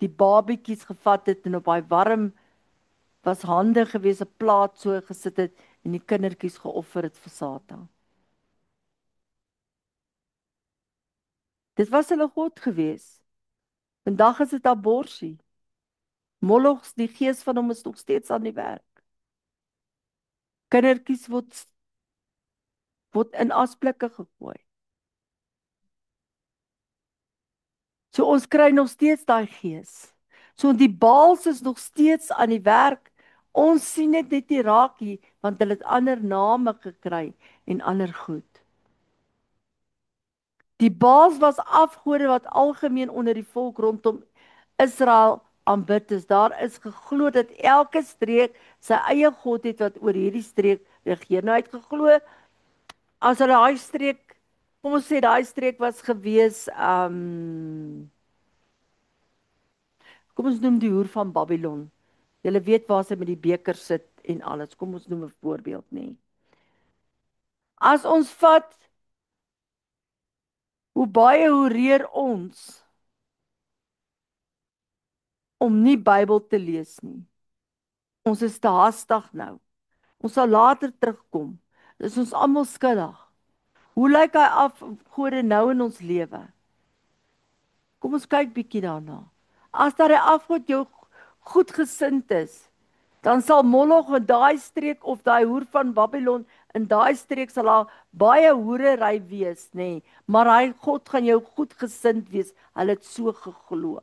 die babietjies gevat het en op daai warm was hande gewees, 'n plaat so gesit het en die kindertjies geoffer het vir Satan. Dit was hulle god gewees. Vandag is dit aborsie. Moloch, die gees van hom is nog steeds aan die werk. Kindertjies word in asblikke gegooi. So ons kry nog steeds daai gees. So die Baals is nog steeds aan die werk. Ons sien dit net nie raak hier, want hulle het ander name gekry en ander goed. Die Baals was afgode wat algemeen onder die volk rondom Israel aanbid is. Daar is geglo dat elke streek sy eie god het wat oor hierdie streek regeer. Nou het geglo, as hulle daai streek, kom ons sê daai streek was gewees, kom ons noem die hoer van Babylon. Julle weet waar sy met die beker sit en alles. Kom ons noem 'n voorbeeld, nê. As ons vat, hoe baie hoereer ons om nie Bybel te lees nie. Ons is te haastig nou. Ons sal later terugkom. Dis ons almal skuldig. Hoe lyk hy afgode nou in ons lewe? Kom ons kyk bietjie daarna. As daar 'n afgod jou goedgesind is, dan sal Moloch in daai streek of daai hoer van Babylon in daai streek sal daar baie hoerery wees, nê, nee, maar hy God gaan jou goedgesind wees. Hulle het so geglo.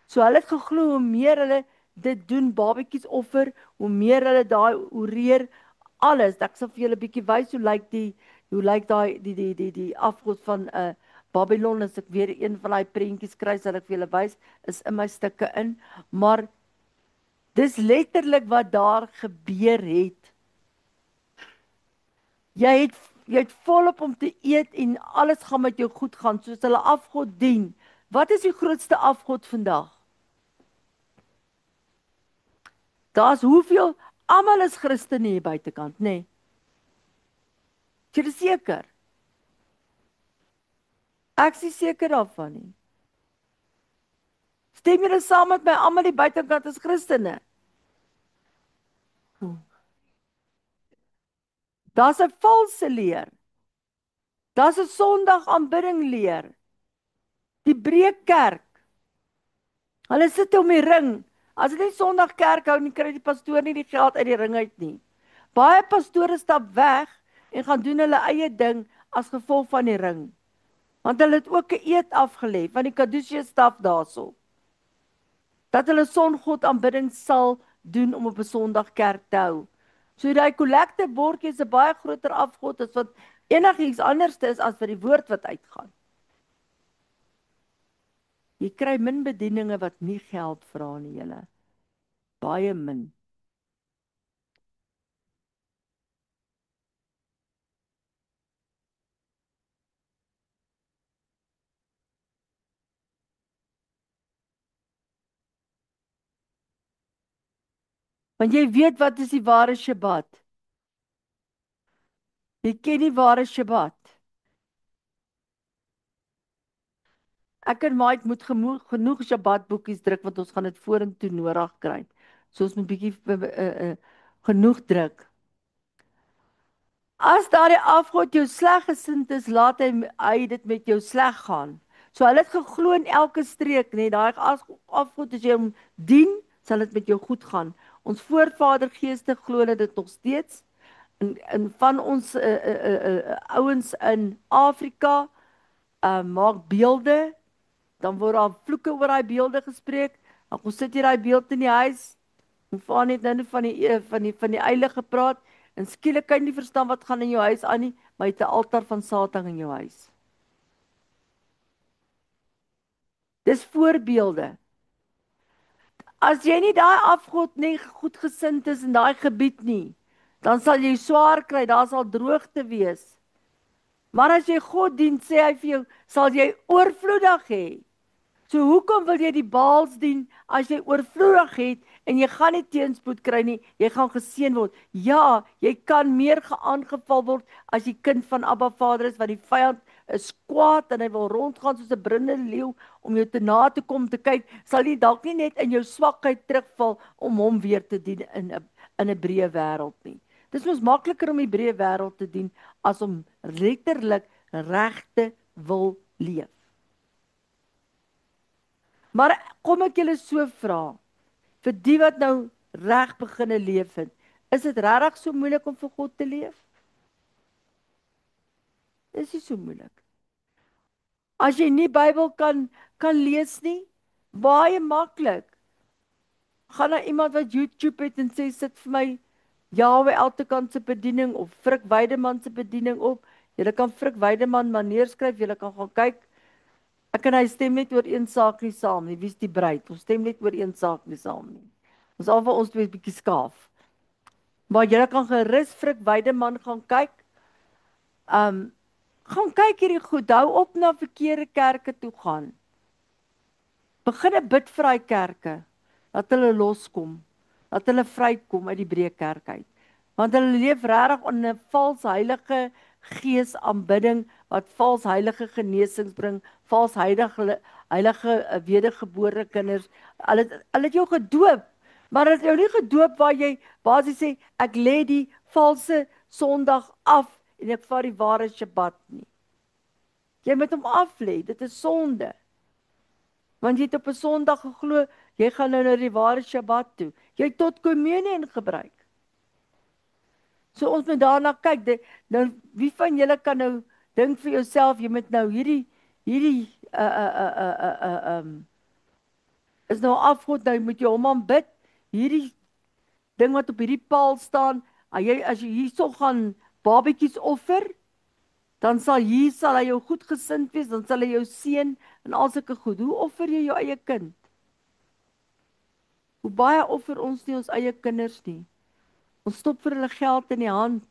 So hulle het geglo hoe meer hulle dit doen, babetjies offer, hoe meer hulle daai hoereer alles. Ek sal vir julle 'n bietjie wys hoe lyk daai die afgod van Babylon. As ek weer een van daai prentjies kry, sal ek vir julle wys, is in my stukke in, maar dis letterlik wat daar gebeur het. Jy het volop om te eet en alles gaan met jou goed gaan, soos hulle afgod dien. Wat is die grootste afgod vandag? Daar's hoeveel, almal is Christene hier buitekant, nê? Nee. Is jy seker? Ek is nie seker daarvan nie. Stem julle saam met my, almal die buitekant is Christene? Daar's 'n valse leer. Daar's 'n Sondag aanbidding leer. Die breekkerk. Hulle sit om die ring. As dit nie Sondag kerk hou nie, kry die pastoor nie die geld uit die ring uit nie. Baie pastore stap weg en gaan doen hulle eie ding as gevolg van die ring. Want hulle het ook 'n eed afgelê van die Kadusha staf daarso. Dat hulle songod aanbidding sal doen om op 'n Sondag kerk te hou. So daai kollekte bordjie is 'n baie groter afgod as wat enigiets anders is as vir die woord wat uitgaan. Jy kry min bedieninge wat nie geld vra nie, julle. Baie min. Want jy weet wat is die ware Shabbat. Jy ken die ware Shabbat. Ek en Mike moet genoeg Shabbat boekies druk, want ons gaan dit vorentoe nodig kry. So ons moet bietjie genoeg druk. As daardie afgod jou sleg gesind is, laat hy dit met jou sleg gaan. So hulle het geglo in elke streek, nee, daai afgod as jy hom dien, sal dit met jou goed gaan. Ons voorvadergeeste glo dit nog steeds. En van ons ouens in Afrika maak beelde, dan word daar vloeke oor daai beelde gespreek. Dan kom sit jy daai beeld in die huis. En van net nou van die eile gepraat. En skielik kan jy nie verstaan wat gaan in jou huis aan nie, maar jy het 'n altaar van Satan in jou huis. Dis voorbeelde. As jy nie daai afgod nie goedgesind is in daai gebied nie, dan sal jy swaar kry, daar sal droogte wees. Maar as jy God dien, sê hy vir jou, sal jy oorvloedig hê. So hoekom wil jy die Baals dien as jy oorvloedig het en jy gaan nie teenspoed kry nie, jy gaan geseën word. Ja, jy kan meer aangeval word as jy kind van Abba Vader is, want die vyand is kwaad en hy wil rondgaan soos 'n brullende leeu om jou te na te kom te kyk, sal jy dalk nie net in jou swakheid terugval om hom weer te dien in 'n breë wêreld nie. Dis mos makliker om die breë wêreld te dien as om letterlik regte wil leef. Maar kom ek julle so vra, vir die wat nou reg beginne leef het, is dit regtig so moeilik om vir God te leef? Dis nie so moeilik. As jy nie Bybel kan lees nie, baie maklik. Gaan na iemand wat YouTube het en sê, sit vir my Yahweh Eltekant se bediening of Frik Weideman se bediening op. Julle kan Frik Weideman maar neerskryf, julle kan gaan kyk. Ek en hy stem net oor een saak nie saam nie. Wie's die bruid? Ons stem net oor een saak nie saam nie. Ons almal ons twee bietjie skaaf. Maar julle kan gerus Frik Weideman gaan kyk. Gaan kyk hierdie goed. Hou op na verkeerde kerke toe gaan. Begin bid vir daai kerke. Dat hulle loskom. Dat hulle vrykom uit die breë kerk uit. Want hulle leef regtig in 'n vals heilige gees aanbidding wat vals heilige genesings bring, vals heilige wedergebore kinders. Hulle het jou gedoop, maar hulle het jou nie gedoop waar jy basies sê ek lê die valse Sondag af en ek vat die ware Shabbat nie. Jy moet hom af lê, dit is sonde. Want jy het op 'n Sondag geglo, jy gaan nou na die ware Shabbat toe. Jy het tot kommunie gebruik. So ons moet daarna kyk. Nou wie van julle kan nou dink vir jouself, jy moet nou hierdie is nou afgod, nou moet jy hom aanbid. Hierdie ding wat op hierdie paal staan, as jy hierso gaan babetjies offer, dan sal hy jou goed gesind wees, dan sal hy jou seën en al sulke goed. Hoe offer jy jou eie kind? Hoe baie offer ons nie ons eie kinders nie? Ons stop vir hulle geld in die hand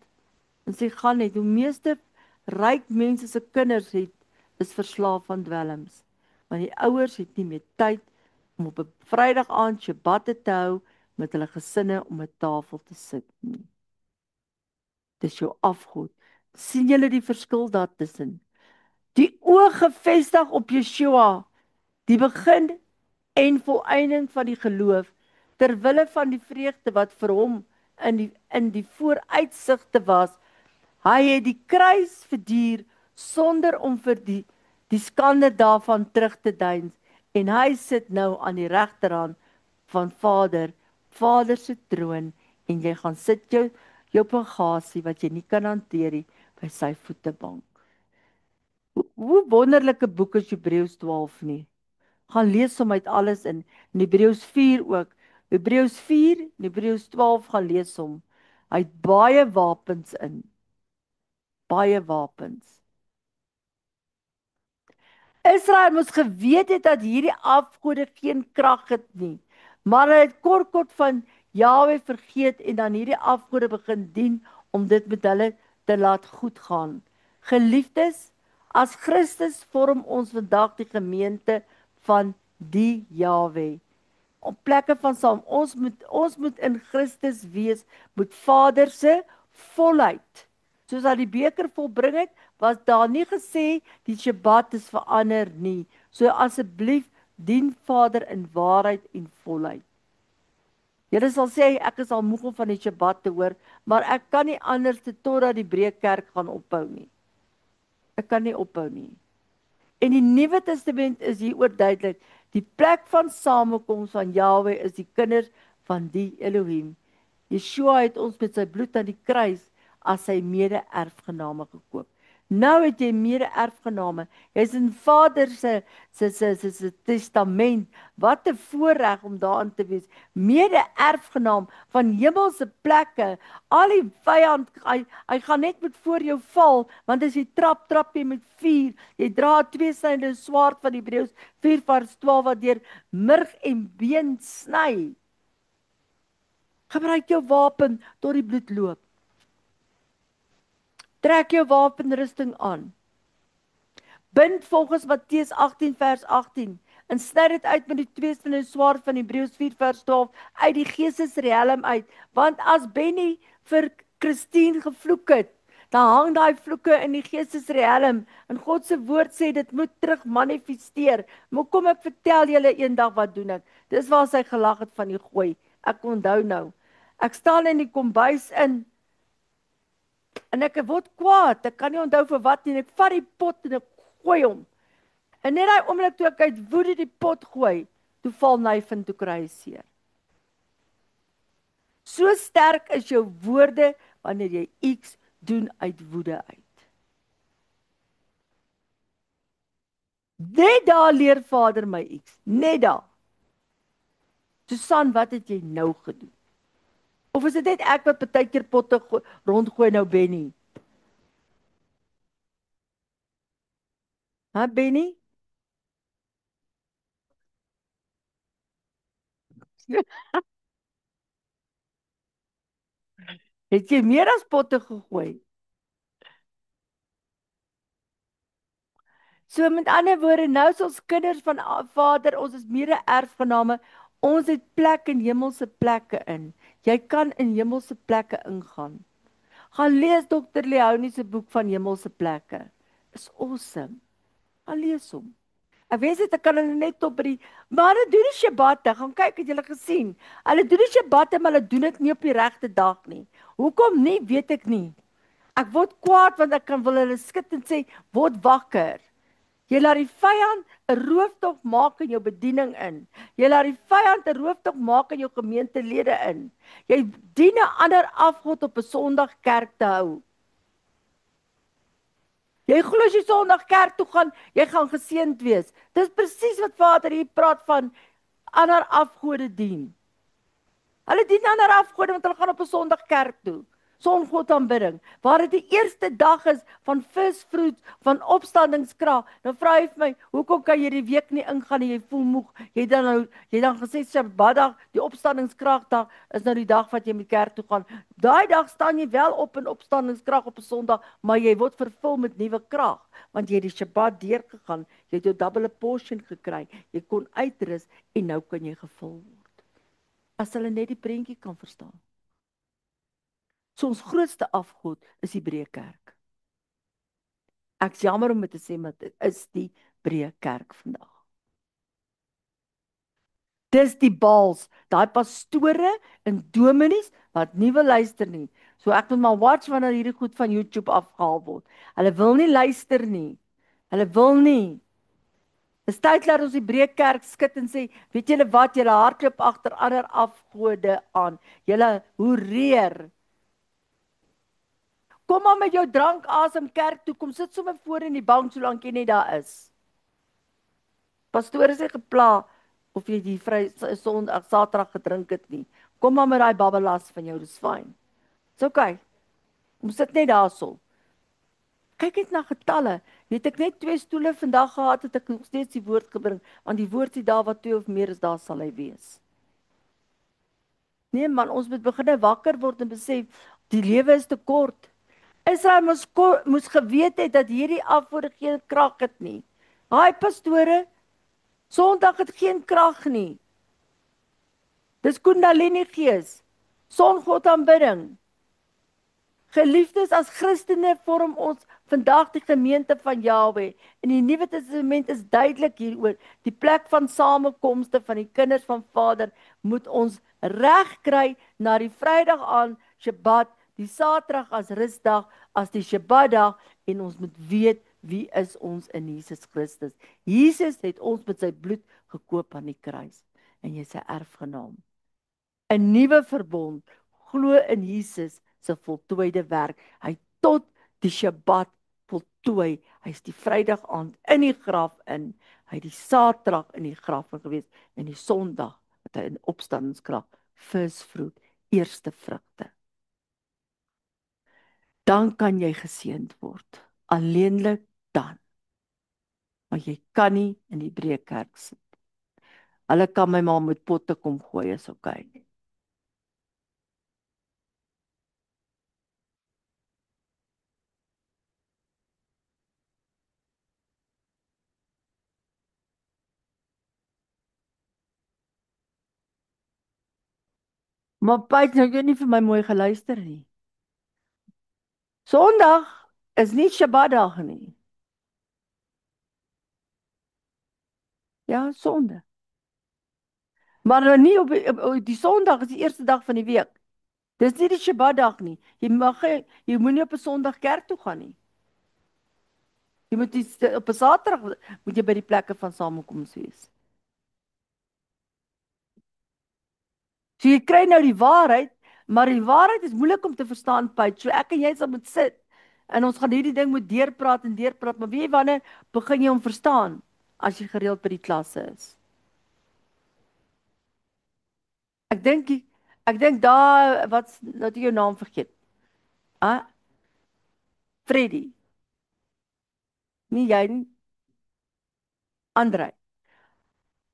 en sê gaan net. Hoe meeste ryk mense se kinders is verslaaf aan dwelms. Want die ouers het nie meer tyd om op 'n Vrydag aand Shabbatte te hou met hulle gesinne om 'n tafel te sit nie. Dis jou afgod. Sien julle die verskil daartussen? Die oog gefestig op Yeshua, die begin en volëinding van die geloof, ter wille van die vreugde wat vir hom in die vooruitsigte was. Hy het die kruis verduur sonder om vir die skande daarvan terug te deins, en hy sit nou aan die regterhand van Vader se troon, en jy gaan sit jou bagasie wat jy nie kan hanteer nie by sy voetebank. Hoe wonderlike boek is Hebreërs 12 nie. Gaan lees hom uit alles in Hebreërs 4 ook. Hebreërs 4 en Hebreërs 12 gaan lees hom. Hy het baie wapens in. Baie wapens. Israel moes geweet het dat hierdie afgode geen krag het nie. Maar hulle het kort van Jahwe vergeet en dan hierdie afgode begin dien om dit met hulle te laat goed gaan. Geliefdes, as Christus vorm ons vandag die gemeente van die Jahwe. Op plekke van saam, ons moet in Christus wees, moet Vader se volheid. Soos hy die beker volbring het, was daar nie gesê die Shabbat is verander nie. So asseblief dien Vader in waarheid en volheid. Julle sal sê ek is al moeg om van die Shabbat te hoor, maar ek kan nie anders totdat die breë kerk gaan ophou nie. Ek kan nie ophou nie. En die Nuwe Testament is hieroor duidelik. Die plek van samekoms van Jahwe is die kinders van die Elohim. Yeshua het ons met sy bloed aan die kruis as sy mede-erfgename gekoop. Nou het jy mede-erfgename. Jy's in Vader se testament. Wat 'n voorreg om daarin te wees. Mede-erfgenaam van hemelse plekke. Al die vyand, hy gaan net met voor jou val, want as jy trap jy met vuur. Jy dra 'n tweesnydende swaard van Hebreërs 4:12 wat deur murg en been sny. Gebruik jou wapen tot die bloed loop. Trek jou wapenrusting aan. Bind volgens Matteus 18 vers 18 en sny dit uit met die tweesnede swaard van Hebreërs 4 vers 12 uit die geestesriem uit. Want as Benny vir Christine gevloek het, dan hang daai vloeke in die geestesriem en God se woord sê dit moet terug manifesteer. Maar kom ek vertel julle eendag wat doen ek. Dis waar sy gelag het van die gooi. Ek onthou nou. Ek staan in die kombuis in en ek word kwaad. Ek kan nie onthou vir wat nie. Ek vat die pot en ek gooi hom. En net daai oomblik toe ek uit woede die pot gooi, toe val Nyf en toe kry hy seer. So sterk is jou woorde wanneer jy iets doen uit woede uit. Net daar leer Vader my iets. Net daar. Susan, wat het jy nou gedoen? Of is dit net ek wat partykeer potte rondgooi nou, Benny? Ha, Benny? Het jy meer as potte gegooi? So met ander woorde, nou is ons kinders van Vader, ons is mede-erfgename, ons het plek in hemelse plekke in. Jy kan in hemelse plekke ingaan. Gaan lees Dr. Leonie se boek van hemelse plekke. Is awesome. Gaan lees hom. Ek weet dit, ek kan hulle net op by die, maar hulle doen die Shabbatte, gaan kyk, het julle gesien. Hulle doen die Shabbatte, maar hulle doen dit nie op die regte dag nie. Hoekom nie, weet ek nie. Ek word kwaad, want ek wil hulle skud en sê, word wakker. Jy laat die vyand 'n rooftog maak in jou bediening in. Jy laat die vyand 'n rooftog maak in jou gemeentelede in. Jy dien 'n ander afgod op 'n Sondag kerk te hou. Jy glo as jy Sondag kerk toe gaan, jy gaan geseënd wees. Dis presies wat Vader hier praat van ander afgode dien. Hulle dien ander afgode want hulle gaan op 'n Sondag kerk toe. Songod aanbidding, waar dit die eerste dag is van first fruits, van opstandingskrag. Nou vra hy vir my, hoekom kan jy die week nie ingaan en jy voel moeg? Jy dan gesê Sabbatdag, die opstandingskragdag is nou die dag wat jy met kerk toe gaan. Daai dag staan jy wel op in opstandingskrag op 'n Sondag, maar jy word vervul met nuwe krag, want jy het die Shabbat deurgegaan, jy het jou double portion gekry, jy kon uitrus en nou kan jy gevul word. As hulle net die prentjie kan verstaan. So ons grootste afgod is die Breë Kerk. Ek's jammer om dit te sê, maar dit is die Breë Kerk vandag. Dis die Baals, daai pastore en dominees wat nie wil luister nie. So ek moet maar watch wanneer hierdie goed van YouTube afgehaal word. Hulle wil nie luister nie. Hulle wil nie. Dis tyd dat ons die Breë Kerk skud en sê, weet julle wat, julle hardloop agter ander afgode aan. Julle hoereer. Kom maar met jou drank asem kerk toe, kom sit sommer voor in die bank solank jy net daar is. Pastore sê gepla of jy die Sondag, Saterdag gedrink het nie. Kom maar met daai babbelas van jou, dis fyn. Dis okay. Kom sit net daarso. Kyk net na getalle. Het ek net 2 stoele vandag gehad, het ek nog steeds die woord gebring, want die woord sê daar wat 2 of meer is, daar sal hy wees. Nee man, ons moet begin wakker word en besef, die lewe is te kort. Israel moes geweet het dat hierdie afgode geen krag het nie. Haai pastore, Sondag het geen krag nie. Dis Kundalini gees, songod aanbidding. Geliefdes, as Christene vorm ons vandag die gemeente van Jahwe. In die Nuwe Testament is duidelik hieroor. Die plek van samekomste van die kinders van Vader moet ons reg kry na die Vrydag aan Shabbat, die Saterdag as rusdag, as die Shabbatdag, en ons moet weet wie is ons in Jesus Christus. Jesus het ons met sy bloed gekoop aan die kruis en jy is sy erfgenaam. 'n Nuwe verbond, glo in Jesus se voltooide werk. Hy tot die Shabbat voltooi. Hy is die Vrydag aand in die graf in. Hy het die Saterdag in die graf gewees en die Sondag het hy in opstandingskrag, first fruit, eerste vrugte. Dan kan jy geseënd word. Alleenlik dan. Maar jy kan nie in die Breë Kerk sit. Hulle kan my maar met potte kom gooi, is okay. Maar Piet, nou jy nie vir my mooi geluister nie. Sondag is nie Shabbatdag nie. Ja, Sondag. Maar nou nie op die Sondag is die eerste dag van die week. Dis nie die Shabbatdag nie. Jy moenie op 'n Sondag kerk toe gaan nie. Jy moet op 'n Saterdag moet jy by die plekke van samekoms wees. So jy kry nou die waarheid, maar die waarheid is moeilik om te verstaan, Piet. So ek en jy sal moet sit en ons gaan hierdie ding moet deurpraat en deurpraat, maar weet jy wanneer begin jy om verstaan as jy gereeld by die klasse is? Ek dink ek dink daar wat dat jy jou naam vergeet. Ah, Freddy. Nie jy nie, Andrei.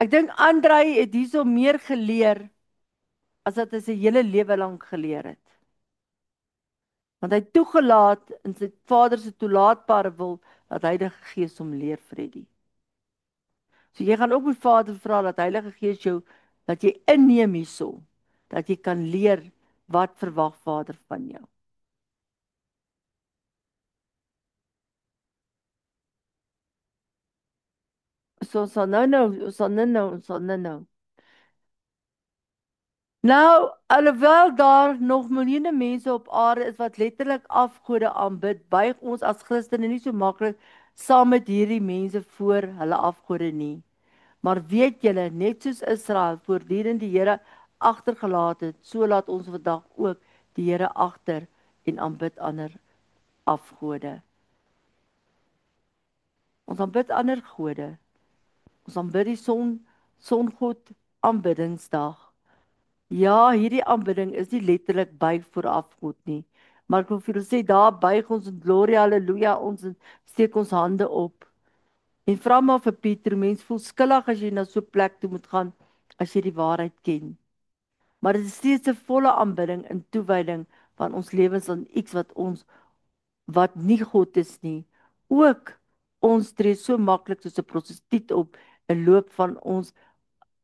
Ek dink Andrei het hierso meer geleer as wat hy sy hele lewe lank geleer het. Want hy het toegelaat in sy vader se toelaatbare wil dat Heilige Gees hom leer, Freddy. So jy gaan ook met Vader vra dat Heilige Gees jou dat jy inneem hierso, dat jy kan leer wat verwag Vader van jou. So ons sal nou. Nou, alhoewel daar nog miljoene mense op aarde is wat letterlik afgode aanbid, buig ons as Christene nie so maklik saam met hierdie mense voor hulle afgode nie. Maar weet julle, net soos Israel voortdurend die Here agtergelaat het, so laat ons vandag ook die Here agter en aanbid ander afgode. Ons aanbid ander gode. Ons aanbid die songod aanbiddingsdag. Ja, hierdie aanbidding is nie letterlik buig voor afgod nie. Maar ek wil vir julle sê, daar buig ons in gloria, halleluja, ons en steek ons hande op. En vra maar vir Pieter, mens voel skuldig as jy na so 'n plek toe moet gaan, as jy die waarheid ken. Maar dit is steeds 'n volle aanbidding en toewyding van ons lewens aan iets wat nie God is nie. Ook ons tree so maklik soos 'n prostituut op in loop van ons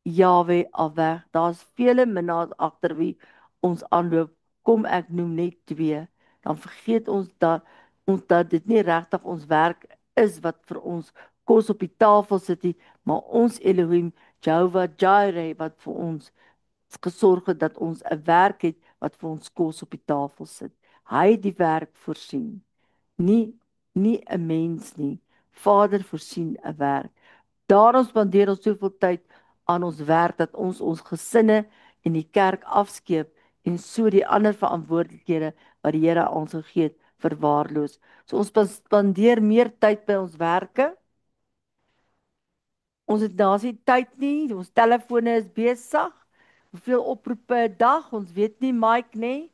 Jahwe al weg. Daar's vele minnaars agter wie ons aanloop. Kom ek noem net 2. Dan vergeet ons dat dit nie regtig ons werk is wat vir ons kos op die tafel sit nie, maar ons Elohim, Jehovah Jireh wat vir ons gesorg het dat ons 'n werk het wat vir ons kos op die tafel sit. Hy het die werk voorsien. Nie 'n mens nie. Vader voorsien 'n werk. Daarom spandeer ons soveel tyd aan ons werk dat ons gesinne en die kerk afskeep en so die ander verantwoordelikhede wat die Here ons gegee het verwaarloos. So ons spandeer meer tyd by ons werke. Ons het daar's nie tyd nie, ons telefone is besig. Hoeveel oproepe 'n dag? Ons weet nie, Mike, nê?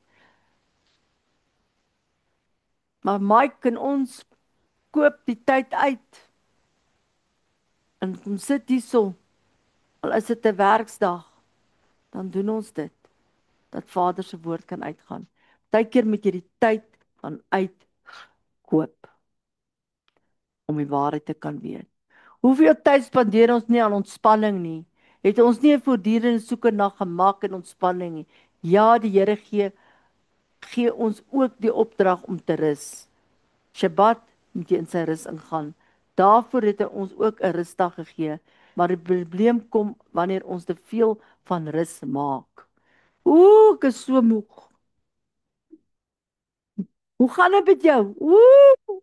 Maar Mike kan ons koop die tyd uit. En kom sit hierso. Al is dit 'n werksdag, dan doen ons dit. Dat Vader se woord kan uitgaan. Partykeer moet jy die tyd gaan uitkoop om die waarheid te kan weet. Hoeveel tyd spandeer ons nie aan ontspanning nie? Het ons nie 'n voortdurende soeke na gemak en ontspanning nie? Ja, die Here gee ons ook die opdrag om te rus. Shabbat moet jy in sy rus ingaan. Daarvoor het hy ons ook 'n rusdag gegee, maar die probleem kom wanneer ons te veel van rus maak. Ooh, ek is so moeg. Hoe gaan dit met jou? Ooh,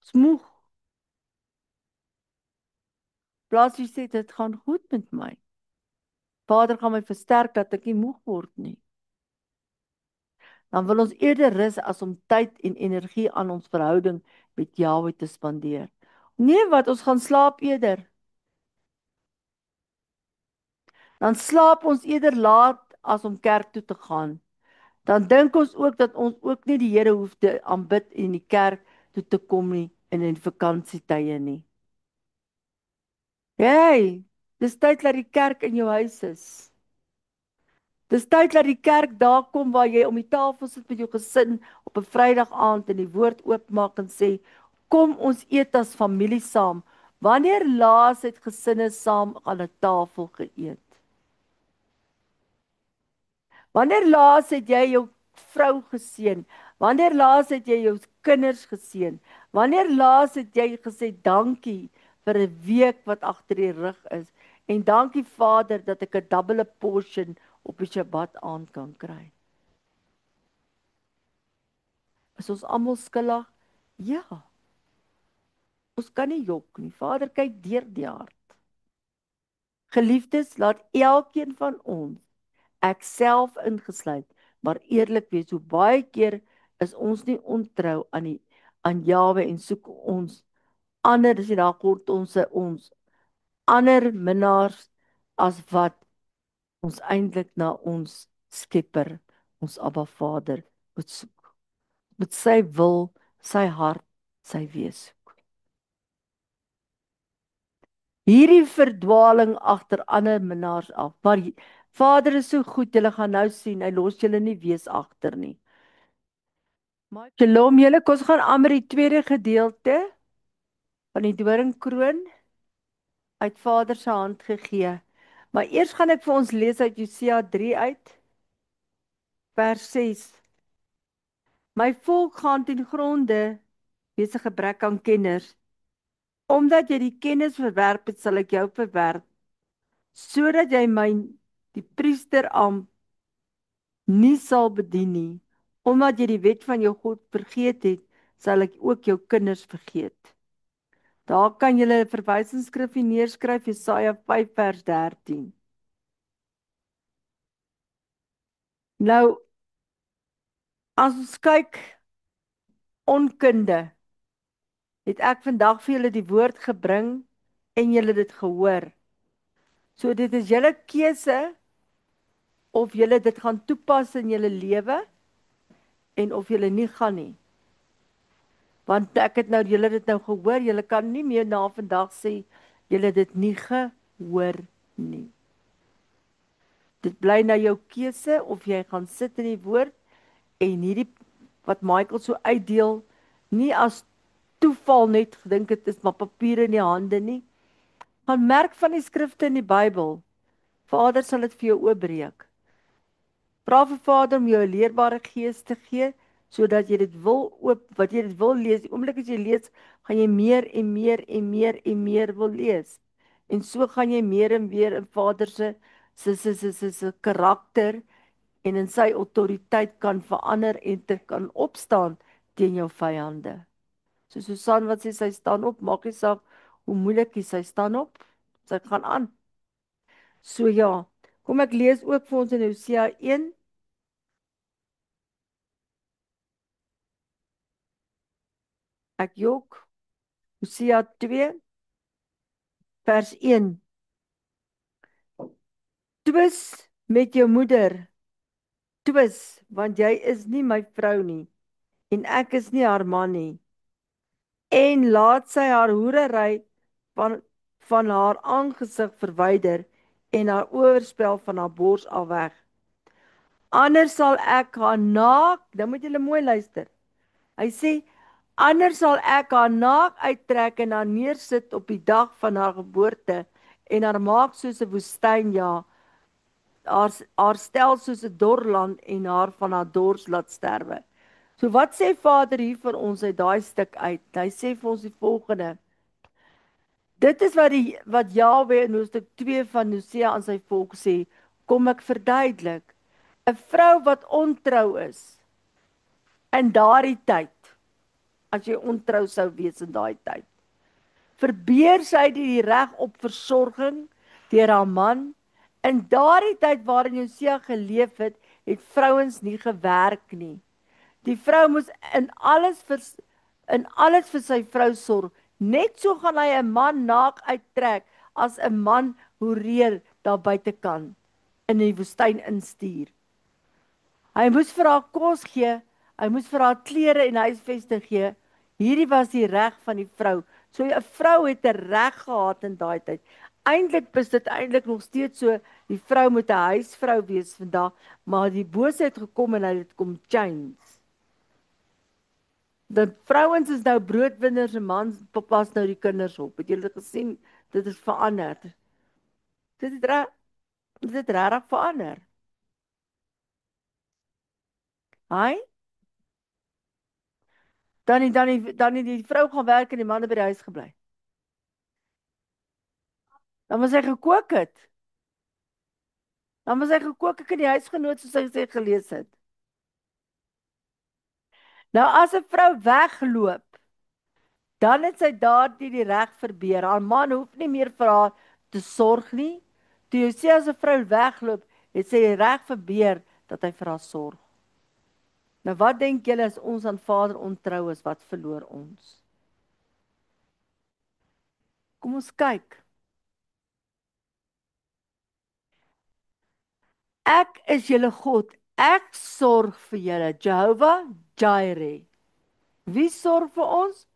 is moeg. Plaas jy sê dit gaan goed met my. Vader gaan my versterk dat ek nie moeg word nie. Dan wil ons eerder rus as om tyd en energie aan ons verhouding met Jahwe te spandeer. Nee, wat ons gaan slaap eerder. Dan slaap ons eerder laat as om kerk toe te gaan. Dan dink ons ook dat ons ook nie die Here hoef te aanbid en die kerk toe te kom nie in die vakansietye nie. Hey, dis tyd dat die kerk in jou huis is. Dis tyd dat die kerk daar kom waar jy om die tafel sit met jou gesin op 'n Vrydag aand en die woord oopmaak en sê, kom ons eet as familie saam. Wanneer laas het gesinne saam aan 'n tafel geëet? Wanneer laas het jy jou vrou geseën? Wanneer laas het jy jou kinders geseën? Wanneer laas het jy gesê dankie vir 'n week wat agter die rug is? En dankie Vader dat ek 'n double portion op die Sabbat aand kan kry. Is ons almal skuldig? Ja. Ons kan nie jok nie. Vader kyk deur die hart. Geliefdes, laat elkeen van ons, ek self ingesluit, maar eerlik wees, hoe baie keer is ons nie ontrou aan Jawe en soek ons ander, dis daar kort ons ander minnaars as wat ons eintlik na ons Skepper, ons Abba Vader moet soek. Met sy wil, sy hart, sy wees. Hierdie verdwaling agter ander minnaars af. Maar Vader is so goed, julle gaan nou sien, hy los julle nie wees agter nie. Maar Shalom julle, ons gaan aan met die tweede gedeelte van die doringkroon uit Vader se hand gegee. Maar eers gaan ek vir ons lees uit Josua 3 uit, vers 6. My volk gaan ten gronde wees 'n gebrek aan kenners. Omdat jy die kennis verwerp het, sal ek jou verwerp, sodat jy die priesterampt nie sal bedien nie. Omdat jy die wet van jou God vergeet het, sal ek ook jou kinders vergeet. Daar kan jy 'n verwysingskrifie neerskryf, Jesaja 5 vers 13. Nou, as ons kyk, onkunde, het ek vandag vir julle die woord gebring en julle dit gehoor. So dit is julle keuse of julle dit gaan toepas in julle lewe en of julle nie gaan nie. Want ek het nou, julle dit nou gehoor, julle kan nie meer na vandag sê, julle dit nie gehoor nie. Dit bly nou jou keuse of jy gaan sit in die woord en hierdie wat Michael so uitdeel, nie as toeval net gedink het is maar papier in die hande nie. Gaan merk van die skrifte in die Bybel. Vader sal dit vir jou oopbreek. Vra vir Vader om jou 'n leerbare gees te gee, sodat jy dit wat jy dit wil lees, die oomblik as jy lees, gaan jy meer en meer en meer en meer wil lees. En so gaan jy meer en meer in Vader se karakter en in sy autoriteit kan verander en te kan opstaan teen jou vyande. So Susan wat sê sy staan op, maak nie saak hoe moeilik is, sy staan op, sy gaan aan. So ja, kom ek lees ook vir ons in Hosea 1. Ek jok, Hosea 2, vers 1. Twis met jou moeder, twis, want jy is nie my vrou nie, en ek is nie haar man nie. En laat sy haar hoerery van haar aangesig verwyder, en haar oorspel van haar bors af weg. Anders sal ek haar naak, dan moet julle mooi luister. Hy sê, anders sal ek haar naak uittrek en haar neersit op die dag van haar geboorte en haar maak soos 'n woestyn, ja, haar stel soos 'n dorland en haar van haar dors laat sterwe. So wat sê Vader hier vir ons uit daai stuk uit? Hy sê vir ons die volgende. Dit is wat Jahwe in hoofstuk 2 van Hosea aan sy volk sê, kom ek verduidelik. 'n Vrou wat ontrou is in daardie tyd, as jy ontrou sou wees in daai tyd, verbeur sy die reg op versorging deur haar man. In daardie tyd waarin Hosea geleef het, het vrouens nie gewerk nie. Die vrou moes in alles vir sy vrou sorg. Net so gaan hy 'n man naak uittrek as 'n man hoereer daar buitekant in die woestyn instuur. Hy moes vir haar kos gee, hy moes vir haar klere en huisvesting gee. Hierdie was die reg van die vrou. So 'n vrou het 'n reg gehad in daai tyd. Eintlik is dit eintlik nog steeds so, die vrou moet 'n huisvrou wees vandag, maar die boosheid gekom en hy het kom change. Dat vrouens is nou broodwinners en mans pas nou die kinders op. Het julle gesien? Dit is verander. Dit het regtig verander. Hy? Dan die vrou gaan werk en die man het by die huis gebly. Dan was hy gekook het. Dan was hy gekook het in die huisgenoot soos hy sê gelees het. Nou as 'n vrou wegloop, dan het sy daardie die reg verbeur. Haar man hoef nie meer vir haar te sorg nie. Toe jy sê as 'n vrou wegloop, het sy die reg verbeur dat hy vir haar sorg. Nou wat dink julle as ons aan Vader ontrou is, wat verloor ons? Kom ons kyk. Ek is julle God. Ek sorg vir julle. Jehovah Jireh. Wie sorg vir ons?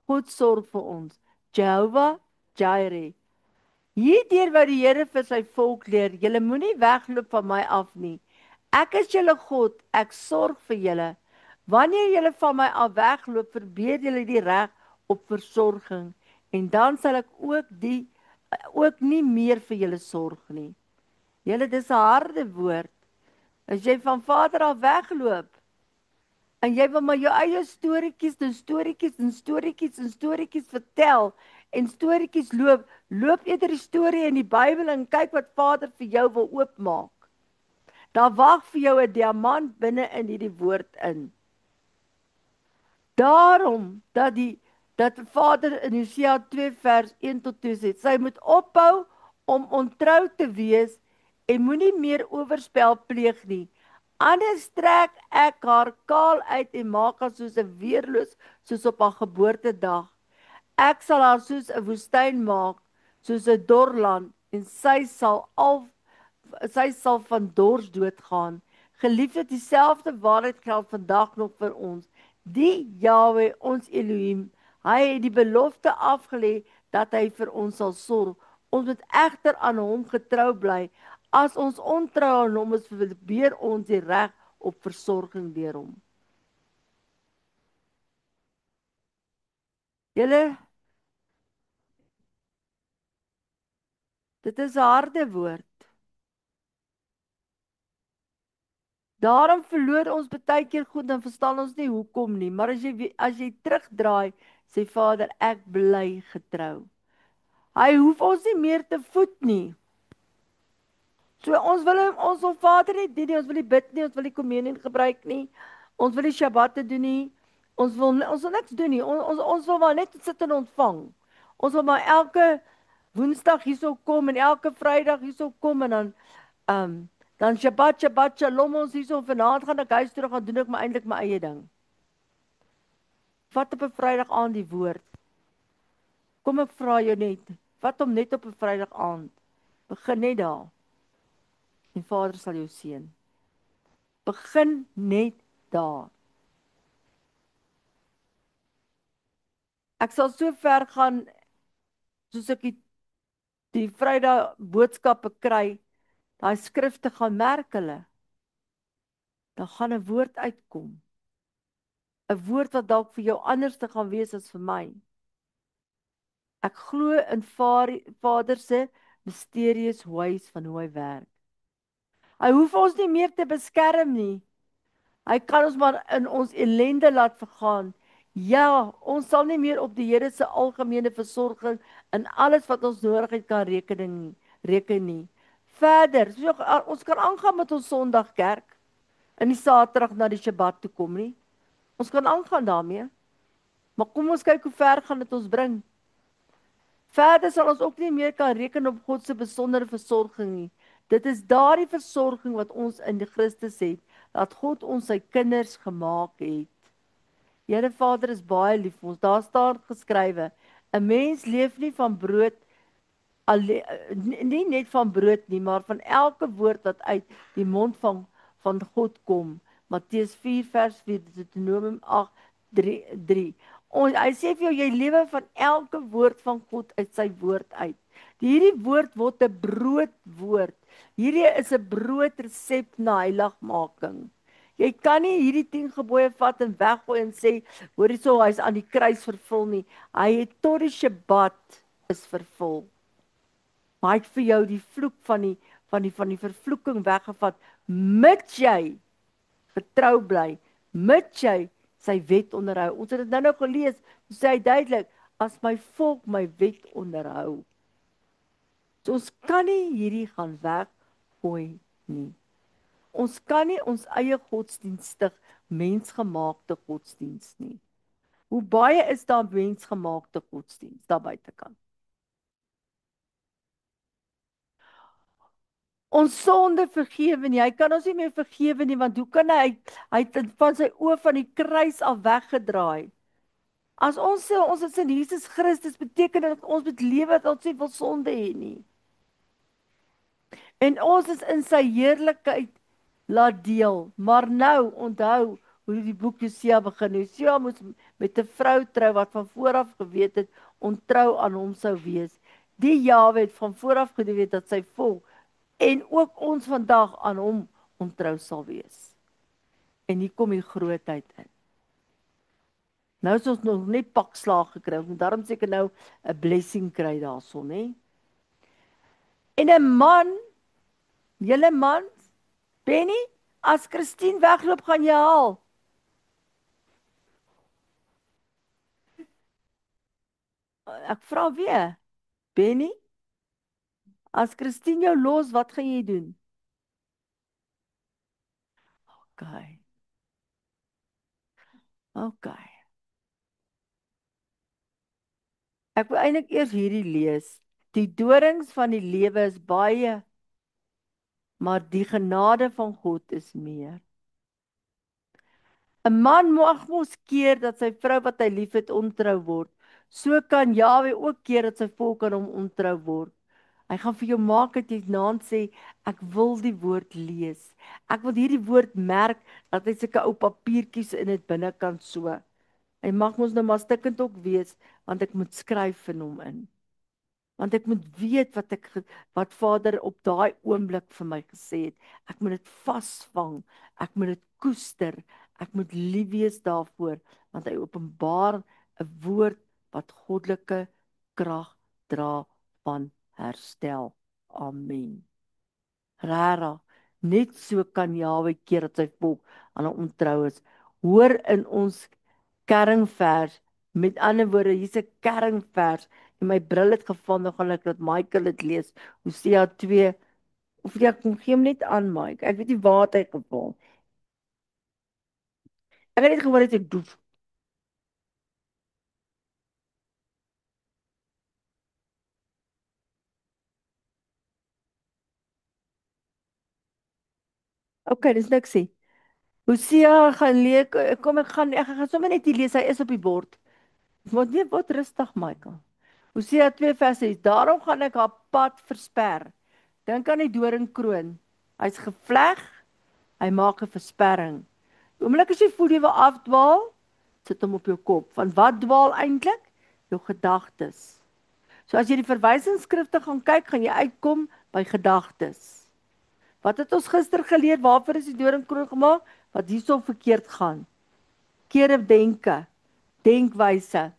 God sorg vir ons. Jehovah Jireh. Hierdeur wat die Here vir sy volk leer, julle moenie wegloop van my af nie. Ek is julle God, ek sorg vir julle. Wanneer julle van my af wegloop, verbeur julle die reg op versorging en dan sal ek ook nie meer vir julle sorg nie. Julle, dis 'n harde woord. As jy van Vader af wegloop en jy wil maar jou eie storieetjies vertel en storieetjies loop eerder die storie in die Bybel en kyk wat Vader vir jou wil oopmaak. Daar wag vir jou 'n diamant binne in hierdie woord in. Daarom dat Vader in Hosea 2 vers 1 tot 2 sê, sy moet ophou om ontrou te wees en moenie meer oorspel pleeg nie. Anders trek ek haar kaal uit en maak haar soos 'n weerloos, soos op haar geboortedag. Ek sal haar soos 'n woestyn maak, soos 'n dorland, en sy sal van dors doodgaan. Geliefde, dieselfde waarheid geld vandag nog vir ons. Die Jahwe, ons Elohim, hy het die belofte afgelê dat hy vir ons sal sorg. Ons moet egter aan hom getrou bly. As ons ontrou aan hom is, verbeur ons die reg op versorging deur hom. Julle, dit is 'n harde woord. Daarom verloor ons baie keer goed en verstaan ons nie hoekom nie, maar as jy terugdraai, sê Vader, ek bly getrou. Hy hoef ons nie meer te voed nie. So ons wil Vader nie dien nie, ons wil nie bid nie, ons wil nie kommunion gebruik nie, ons wil nie Shabbat doen nie, ons wil niks doen nie, ons wil maar net sit en ontvang. Ons wil maar elke Woensdag hierso kom en elke Vrydag hierso kom en dan Shabbat Shalom ons hierso vanaand gaan ek huis toe gaan doen ek maar eintlik my eie ding. Vat op 'n Vrydag aand die woord. Kom ek vra jou net, vat hom net op 'n Vrydag aand. Begin net daar. En Vader sal jou seën. Begin net daar. Ek sal so ver gaan soos ek die Vrydag boodskappe kry, daai skrifte gaan merk hulle. Dan gaan 'n woord uitkom. 'n Woord wat dalk vir jou anders te gaan wees as vir my. Ek glo in Vader se mysterious ways van hoe hy werk. Hy hoef ons nie meer te beskerm nie. Hy kan ons maar in ons ellende laat vergaan. Ja, ons sal nie meer op die Here se algemene versorging in alles wat ons nodig het kan reken nie. Verder, so, ons kan aangaan met ons Sondagkerk en die Saterdag na die Shabbat toe kom nie. Ons kan aangaan daarmee. Maar kom ons kyk hoe ver gaan dit ons bring. Verder sal ons ook nie meer kan reken op God se besondere versorging nie. Dit is daardie versorging wat ons in die Christus het, dat God ons sy kinders gemaak het. Here Vader is baie lief vir ons. Daar staan geskrywe, 'n mens leef nie van brood nie net van brood nie, maar van elke woord wat uit die mond van God kom. Matteus 4 vers 4, Deuteronomium 8 3. Hy sê vir jou, jy lewe van elke woord van God uit sy woord uit. Hierdie woord word 'n broodwoord. Hierdie is 'n broodresep na heiligmaking. Jy kan nie hierdie 10 gebooie vat en weggooi en sê, hoor hierso, hy's aan die kruis vervul nie. Hy het tot die Shabbat is vervul. Maar hy het vir jou die vloek van die vervloeking weggevat, mits jy getrou bly, mits jy sy wet onderhou. Ons het dit nou gelees, sê hy duidelik, as my volk my wet onderhou. So ons kan nie hierdie gaan weggooi nie. Ons kan nie ons eie godsdienst stig, mensgemaakte godsdienst nie. Hoe baie is daar mensgemaakte godsdienst daar buitekant? Ons sonde vergewe nie, hy kan ons nie meer vergewe nie, want hoe kan hy het van sy oë van die kruis af weggedraai. As ons sê, ons is in Jesus Christus, beteken dat ons moet lewe dat ons nie wil sonde hê nie. En ons is in sy heerlikheid laat deel. Maar nou, onthou, hoe die boek Josia begin. Josia moes met 'n vrou trou wat van vooraf geweet het, ontrou aan hom sou wees. Die Jahwe het van vooraf geweet dat sy volk, en ook ons vandag aan hom ontrou sal wees. En hier kom die grootheid in. Nou is ons nog net pak slaag gekry, en daarom seker nou 'n blessing kry daarson, hè. En 'n man, julle man, Benny, as Christine wegloop, gaan jy haal. Ek vra weer, Benny, as Christine jou los, wat gaan jy doen? OK. Ek wil eintlik eers hierdie lees. Die dorings van die lewe is baie, maar die genade van God is meer. 'n man mag mos keer dat sy vrou wat hy liefhet ontrou word. So kan Jahwe ook keer dat sy volk aan hom ontrou word. Hy gaan vir jou maak dat jy naand sê, ek wil die woord lees. Ek wil hierdie woord merk, dat hy sulke ou papiertjies in dit binnekant so. Hy mag ons nou maar stikkend ook wees, want ek moet skryf in hom in. Want ek moet weet wat Vader op daai oomblik vir my gesê het. Ek moet dit vasvang, ek moet dit koester, ek moet lief wees daarvoor, want hy openbaar 'n woord wat goddelike krag dra van herstel. Amen. Rarig, net so kan Jahwe keer dat sy volk aan hom ontrou is. Hoor in ons kernvers, met ander woorde, hier's 'n kernvers, en my bril het geval, nou gaan ek dat Michael dit lees, Hosea 2, of jy kom gee hom net aan, Mike, ek weet nie waar het hy geval. Ek het net gehoor dat ek doef. OK, dis niks sê. Hosea gaan leek, kom ek gaan sommer net hier lees, hy is op die bord. Wat rustig, Michael. Hosea 2 vers 6, daarom gaan ek haar pad versper. Dink aan die doringkroon. Hy's gevleg, hy maak 'n versperring. Die oomblik as jy voel jy wil afdwaal, sit hom op jou kop. Want wat dwaal eintlik? Jou gedagtes. So as jy die verwysingskrifte gaan kyk, gaan jy uitkom by gedagtes. Wat het ons gister geleer? Waarvoor is die doringkroon gemaak? Wat hierso verkeerd gaan. Verkeerde denke, denkwyse.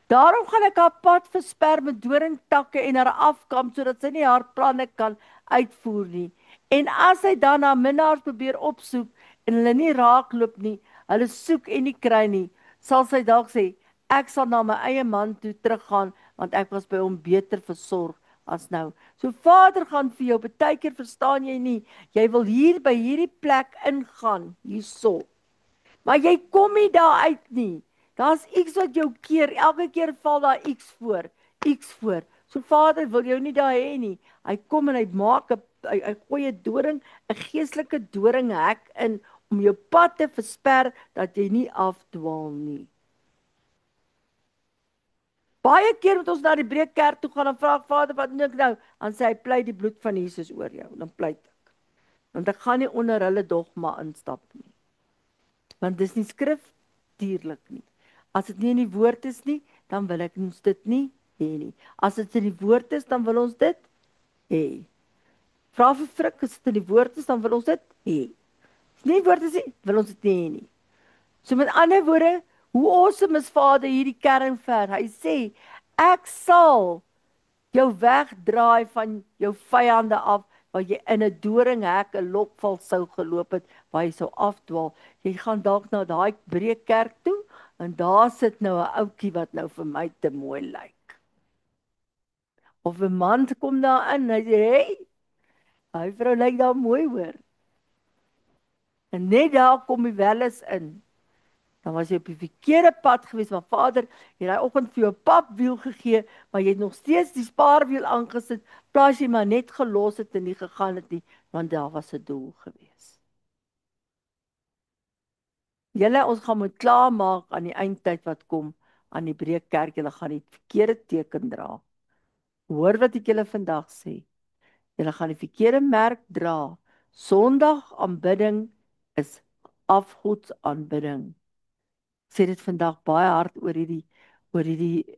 Daarom gaan ek haar pad versper met doringtakke en haar afkamp, sodat sy nie haar planne kan uitvoer nie. En as hy dan haar minnaars probeer opsoek, en hulle nie raakloop nie, hulle soek en nie kry nie, sal sy dalk sê, ek sal na my eie man toe teruggaan, want ek was by hom beter versorg as nou. So Vader gaan vir jou, baie keer verstaan jy nie, jy wil hier by hierdie plek ingaan, hierso. Maar jy kom nie daar uit nie. Daar's iets wat jou keer, elke keer val daar iets voor. So Vader wil jou nie daar hê nie. Hy kom en hy maak hy gooi 'n doring, 'n geestelike doringhek in om jou pad te versper dat jy nie afdwaal nie. Baie keer moet ons na die breekkerk toe gaan en vra Vader, wat doen ek nou? Dan sê hy, pleit die bloed van Jesus oor jou. Dan pleit ek. Want ek gaan nie onder hulle dogma instap nie. Want dis nie skriftuurlik nie. As dit nie in die woord is nie, dan wil ek ons dit nie hê nie. As dit in die woord is, dan wil ons dit hê. Vra vir Frik, as dit in die woord is, dan wil ons dit hê. As dit nie in die woord is nie, wil ons dit nie hê nie. So met ander woorde, hoe awesome is Vader hierdie kernvers. Hy sê, ek sal jou wegdraai van jou vyande af, waar jy in 'n doringhek, 'n lokval sou geloop het, waar jy sou afdwaal. Jy gaan dalk na daai breekkerk toe en daar sit nou 'n ouetjie wat nou vir my te mooi lyk. Of 'n man kom daar in, hy sê, "Hey, hy vrou lyk daar mooi hoor." En net daar kom hy wel eens in. Dan was jy op die verkeerde pad gewees, maar Vader het daai oggend vir jou 'n papwiel gegee, maar jy het nog steeds die spaarwiel aangesit, plaas jy maar net gelos het en nie gegaan het nie, want daar was 'n doel gewees. Julle, ons gaan moet klaarmaak aan die eindtyd wat kom, aan die breekkerk, julle gaan die verkeerde teken dra. Hoor wat ek julle vandag sê. Julle gaan die verkeerde merk dra. Sondag aanbidding is afgodsaanbidding. Ek sê dit vandag baie hard oor hierdie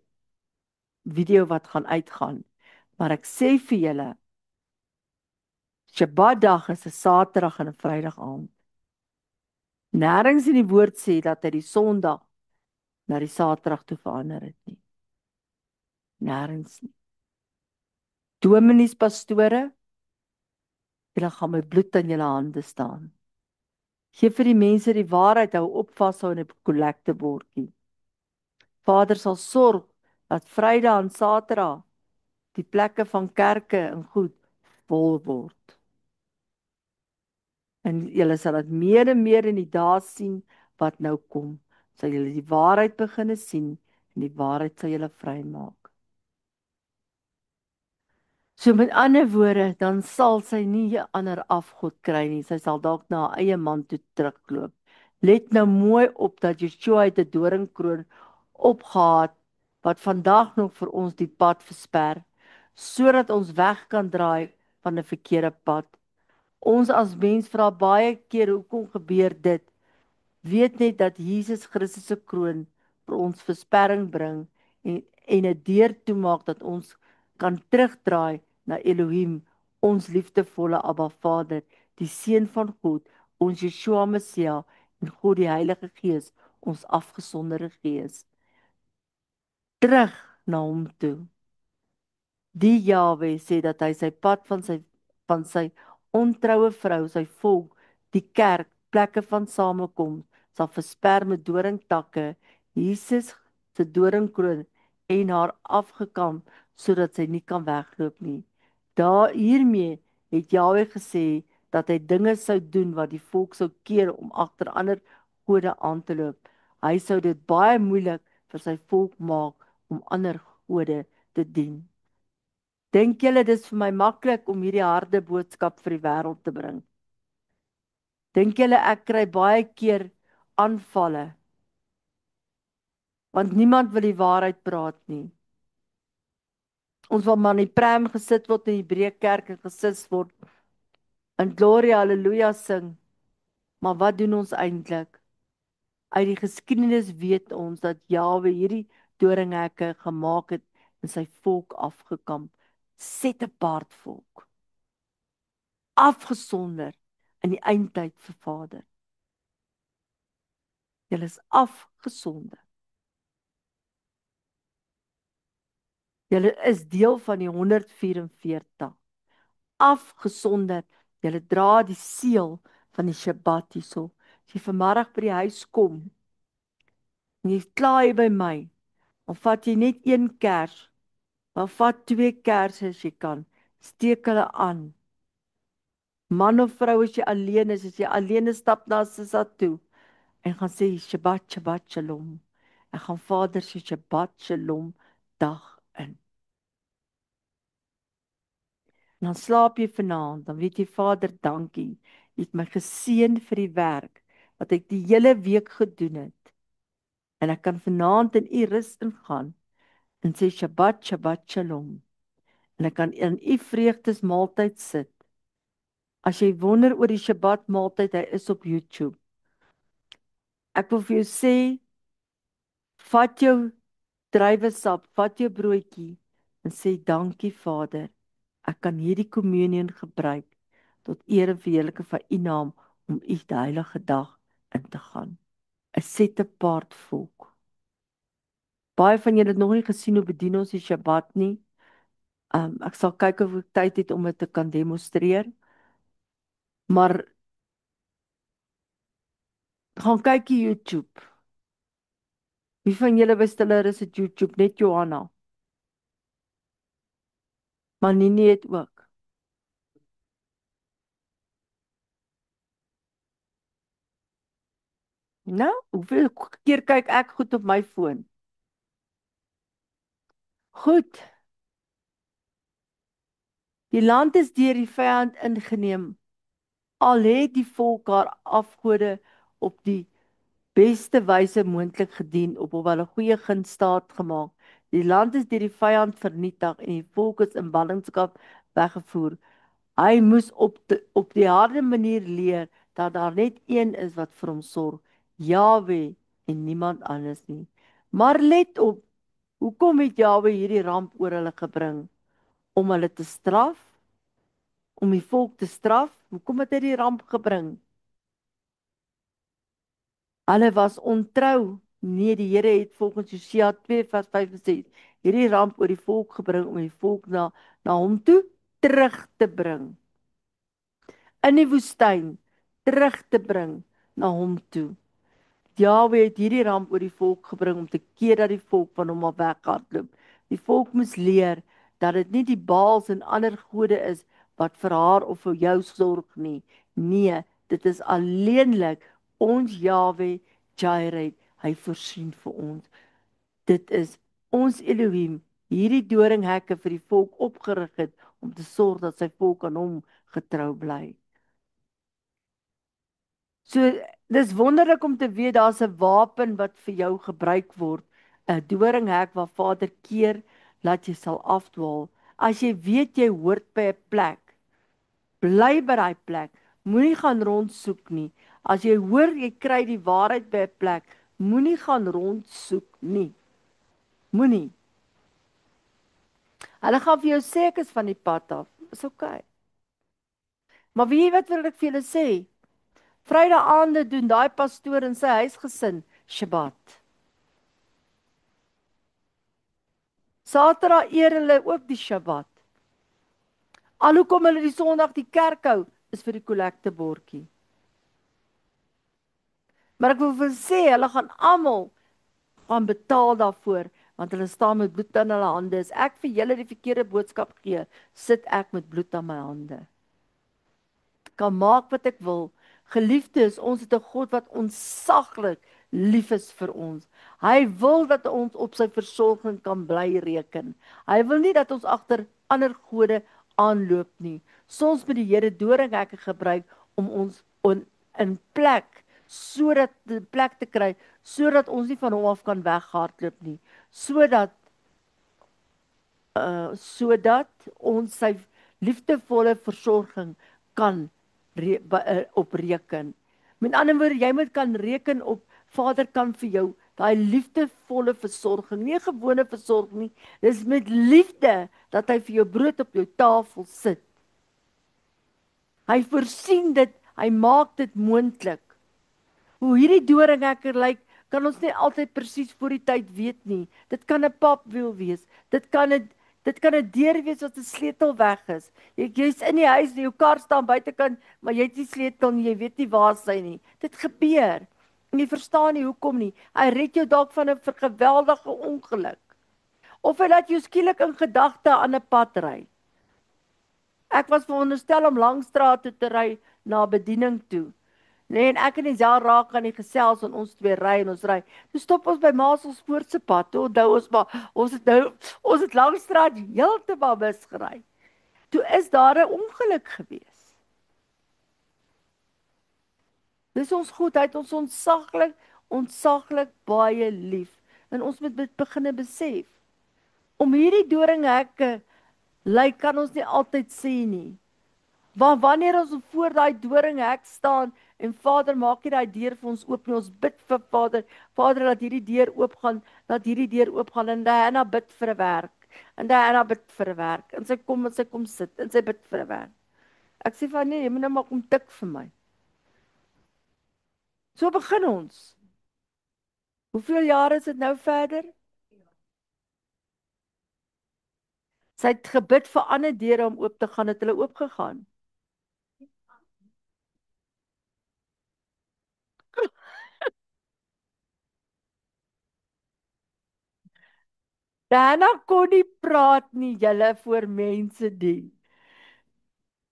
video wat gaan uitgaan. Maar ek sê vir julle, Shabbatdag is 'n Saterdag en 'n Vrydag aand. Nêrens in die woord sê dat hy die Sondag na die Saterdag toe verander het nie. Nêrens nie. Dominees, pastore, julle gaan my bloed in julle hande staan. Geef vir die mense die waarheid, hou op vashou in 'n kollektebordjie. Vader sal sorg dat Vrydag en Saterdag die plekke van kerke en goed vol word. En julle sal dit meer en meer in die dae sien wat nou kom. Sal julle die waarheid begine sien en die waarheid sal julle vrymaak. So met ander woorde, dan sal sy nie 'n ander afgod kry nie. Sy sal dalk na haar eie man toe terugloop. Let nou mooi op dat Yeshua het 'n doringkroon opgehaat wat vandag nog vir ons die pad versper, sodat ons weg kan draai van 'n verkeerde pad. Ons as mens vra baie keer hoekom gebeur dit? Weet net dat Jesus Christus se kroon vir ons versperring bring en 'n deur toemaak dat ons kan terugdraai na Elohim, ons liefdevolle Abba Vader, die Seun van God, ons Yeshua Messia en God die Heilige Gees, ons afgesonderde Gees. Terug na hom toe. Die Jahwe sê dat hy sy pad van sy ontroue vrou, sy volk, die kerk, plekke van samekoms, sal versper met doringtakke, Jesus se doringkroon en haar afgekam, sodat sy nie kan wegloop nie. Hiermee het Jahwe gesê dat hy dinge sou doen wat die volk sou keer om agter ander gode aan te loop. Hy sou dit baie moeilik vir sy volk maak om ander gode te dien. Dink julle dis vir my maklik om hierdie harde boodskap vir die wêreld te bring? Dink julle ek kry baie keer aanvalle? Want niemand wil die waarheid praat nie. Ons wil maar in die pram gesit word in die breekkerk en gesis word en gloria haleluja sing. Maar wat doen ons eintlik? Uit die geskiedenis weet ons dat Jahwe hierdie doringhekke gemaak het en sy volk afgekamp. Set apart volk. Afgesonder in die eindtyd vir Vader. Julle is afgesonder. Julle is deel van die 144. Afgesonder. Julle dra die seël van die Shabbat hierso. As jy vanmiddag by die huis kom en jy klaar hier by my, dan vat jy net een kers, dan vat 2 kersse as jy kan, steek hulle aan. Man of vrou as jy alleen is, stap na Sissa toe en gaan sê Shabbat, Shabbat, Shalom. Ek gaan Vader se Shabbat, Shalom dag in. En dan slaap jy vanaand, dan weet jy Vader, dankie. Jy het my geseën vir die werk wat ek die hele week gedoen het. En ek kan vanaand in u rus ingaan en sê Shabbat, Shabbat, Shalom. En ek kan in u vreugdesmaaltyd sit. As jy wonder oor die Shabbat maaltyd, hy is op YouTube. Ek wil vir jou sê, vat jou druiwesap, vat jou broodjie en sê dankie Vader. Ek kan hierdie kommunion gebruik tot eer en verheerliking van u naam om u die heilige dag in te gaan. 'n Set apart volk. Baie van julle het nog nie gesien hoe bedien ons die Shabbat nie. Ek sal kyk of ek tyd het om dit te kan demonstreer. Maar Gaan kyk die YouTube. Wie van julle bestiller is het YouTube? Net Johanna. Maar Nini het ook. Nou, hoeveel keer kyk ek goed op my foon? Goed. Die land is deur die vyand ingeneem. Al het die volk haar afgode op die beste wyse moontlik gedien, op hulle goeie guns staat gemaak. Die land is deur die vyand vernietig en die volk is in ballingskap weggevoer. Hy moes op die harde manier leer dat daar net een is wat vir hom sorg, Jahwe en niemand anders nie. Maar let op, hoekom het Jahwe hierdie ramp oor hulle gebring? Om hulle te straf? Om die volk te straf? Hoekom het hy die ramp gebring? Hulle was ontrou. Nee, die Here het volgens Josua 2 vers 5 gesê, hierdie ramp oor die volk gebring om die volk na hom toe terug te bring. In die woestyn terug te bring na hom toe. Jahwe het hierdie ramp oor die volk gebring om te keer dat die volk van hom af weghardloop. Die volk moes leer dat dit nie die Baals en ander gode is wat vir haar of vir jou sorg nie. Nee, dit is alleenlik ons Jahwe Jireh. Hy voorsien vir ons. Dit is ons Elohim, hierdie doringhekke vir die volk opgerig het om te sorg dat sy volk aan hom getrou bly. So, dis wonderlik om te weet daar's 'n wapen wat vir jou gebruik word, 'n doringhek waar Vader keer laat jy sal afdwaal. As jy weet jy hoort by 'n plek, bly by daai plek. Moenie gaan rondsoek nie. As jy hoor jy kry die waarheid by 'n plek, moenie gaan rondsoek nie. Moenie. Hulle gaan vir jou sê ek is van die pad af. Is okay. Maar weet jy wat wil ek vir julle sê? Vrydae-aande doen daai pastoor in sy huisgesin Shabbat. Saterdag eer hulle ook die Shabbat. Al hoekom hulle die Sondag die kerk hou, is vir die kollektebordjie. Maar ek wil vir sê, hulle gaan almal gaan betaal daarvoor, want hulle staan met bloed aan hulle hande. As ek vir julle die verkeerde boodskap gee, sit ek met bloed aan my hande. Kan maak wat ek wil. Geliefdes, ons het 'n God wat ontsaglik lief is vir ons. Hy wil dat ons op sy versorging kan bly reken. Hy wil nie dat ons agter ander gode aanloop nie. Soms moet die Here doringhekke gebruik om ons in plek sodat die plek te kry sodat ons nie van hom af kan weghardloop nie. Sodat ons sy liefdevolle versorging kan opreken. Met ander woorde, jy moet kan reken op Vader kan vir jou daai liefdevolle versorging, nie 'n gewone versorging nie, dis met liefde dat hy vir jou brood op jou tafel sit. Hy voorsien dit, hy maak dit moontlik. Hoe hierdie doringhekker lyk, kan ons nie altyd presies voor die tyd weet nie. Dit kan 'n papwiel wees, dit kan 'n deur wees wat 'n sleutel weg is. Jy's in die huis, jou kar staan buitekant, maar jy het nie sleutel nie, jy weet nie waar sy nie. Dit gebeur. En jy verstaan nie hoekom nie. Hy red jou dalk van 'n geweldige ongeluk. Of hy laat jou skielik in gedagte aan 'n pad ry. Ek was veronderstel om Langstraat toe te ry na bediening toe. Nee, en ek en Isel raak aan die gesels en ons twee ry en ons ry. Toe stop ons by Maselspoort se pad. Toe onthou ons maar ons het Langstraat heeltemal misgery. Toe is daar 'n ongeluk gewees. Dis ons goed, hy het ons ontsaglik baie lief. En ons moet dit begine besef. Om hierdie doringhekke kan ons nie altyd sê nie. Want wanneer ons voor daai doringhek staan en Vader maak nie daai deur vir ons oop nie, ons bid vir Vader, Vader laat hierdie deur oopgaan, en Diana bid vir 'n werk, en Diana bid vir 'n werk, en sy kom sit, en sy bid vir 'n werk. Ek sê van nee, jy moet nou maar kom tik vir my. So begin ons. Hoeveel jare is dit nou verder? Sy het gebid vir ander deure om oop te gaan, het hulle oopgegaan. Diana kon nie praat nie, julle voor mense dien.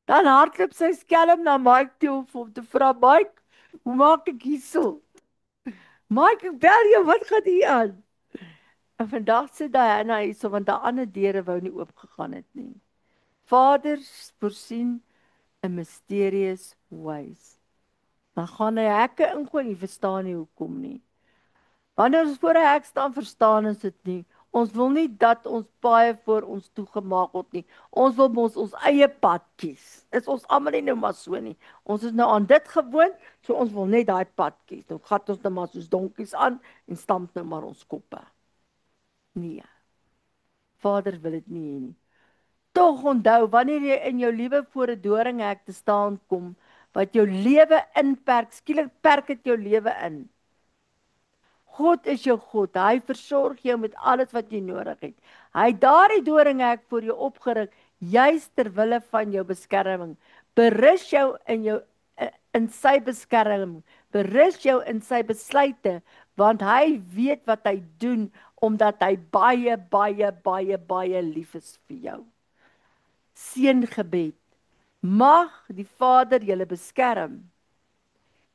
Dan hardloop sy skelm na Mike toe om hom te vra, Mike, hoe maak ek hierso? Mike, ek bel jou, wat gaan hier aan? En vandag sit Diana hierso, want die ander deure wou nie oopgegaan het nie. Vader voorsien in mysterious ways. Dan gaan hy hekke ingooi en jy verstaan nie hoekom nie. Wanneer ons voor 'n hek staan, verstaan ons dit nie. Ons wil nie dat ons paaie voor ons toegemaak word nie. Ons wil ons eie pad kies. Is ons almal nie nou maar so nie. Ons is nou aan dit gewoond, so ons wil net daai pad kies. Dan gaan ons nou maar soos donkies aan en stamp nou maar ons koppe. Nee. Vader wil dit nie hê nie. Tog onthou, wanneer jy in jou lewe voor 'n doringhek te staan kom, wat jou lewe inperk, skielik perk dit jou lewe in. God is jou God. Hy versorg jou met alles wat jy nodig het. Hy het daardie doringhek vir jou opgerig, juis ter wille van jou beskerming. Berus jou in sy beskerming. Berus jou in sy besluite, want hy weet wat hy doen, omdat hy baie, baie, baie, baie lief is vir jou. Seëngebed. Mag die Vader julle beskerm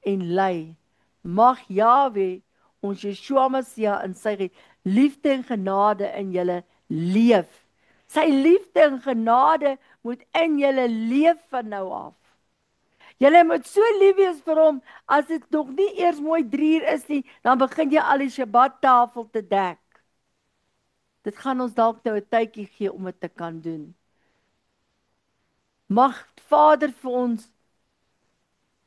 en lei. Mag Jahwe, ons Yeshua Messia in sy liefde en genade in julle leef. Sy liefde en genade moet in julle leef van nou af. Julle moet so lief wees vir hom, as dit nog nie eers mooi 3 uur is nie, dan begin jy al die Shabbat tafel te dek. Dit gaan ons dalk nou 'n tydjie gee om dit te kan doen. Mag Vader vir ons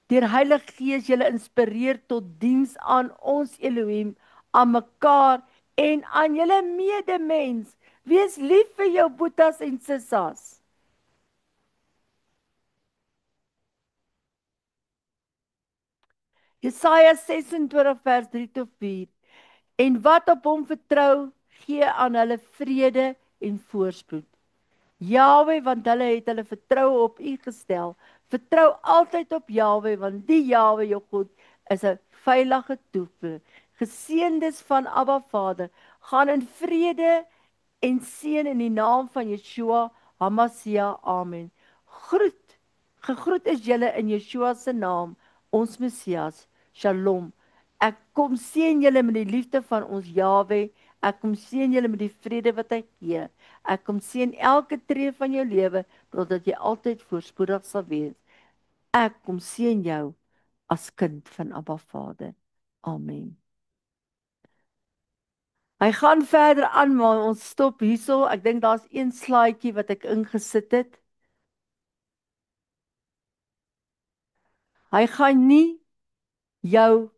deur Heilige Gees julle inspireer tot diens aan ons Elohim, aan mekaar en aan julle medemens. Wees lief vir jou boetas en sissas. Jesaja 26 vers 3 tot 4. En wat op hom vertrou, gee aan hulle vrede en voorspoed. Jahwe, want hulle het hulle vertroue op U gestel. Vertrou altyd op Jahwe, want die Jahwe jou God is 'n veilige toevlug. Geseëndes van Abba Vader, gaan in vrede en seën in die naam van Yeshua HaMashiach. Amen. Gegroet is julle in Yeshua se naam, ons Messias. Shalom. Ek kom seën julle met die liefde van ons Jahwe. Ek kom seën julle met die vrede wat hy gee. Ek kom seën elke tree van jou lewe, totdat jy altyd voorspoedig sal wees. Ek kom seën jou as kind van Abba Vader. Amen. Hy gaan verder aan, maar ons stop hierso. Ek dink daar's een slaaitjie wat ek ingesit het. Hy gaan nie jou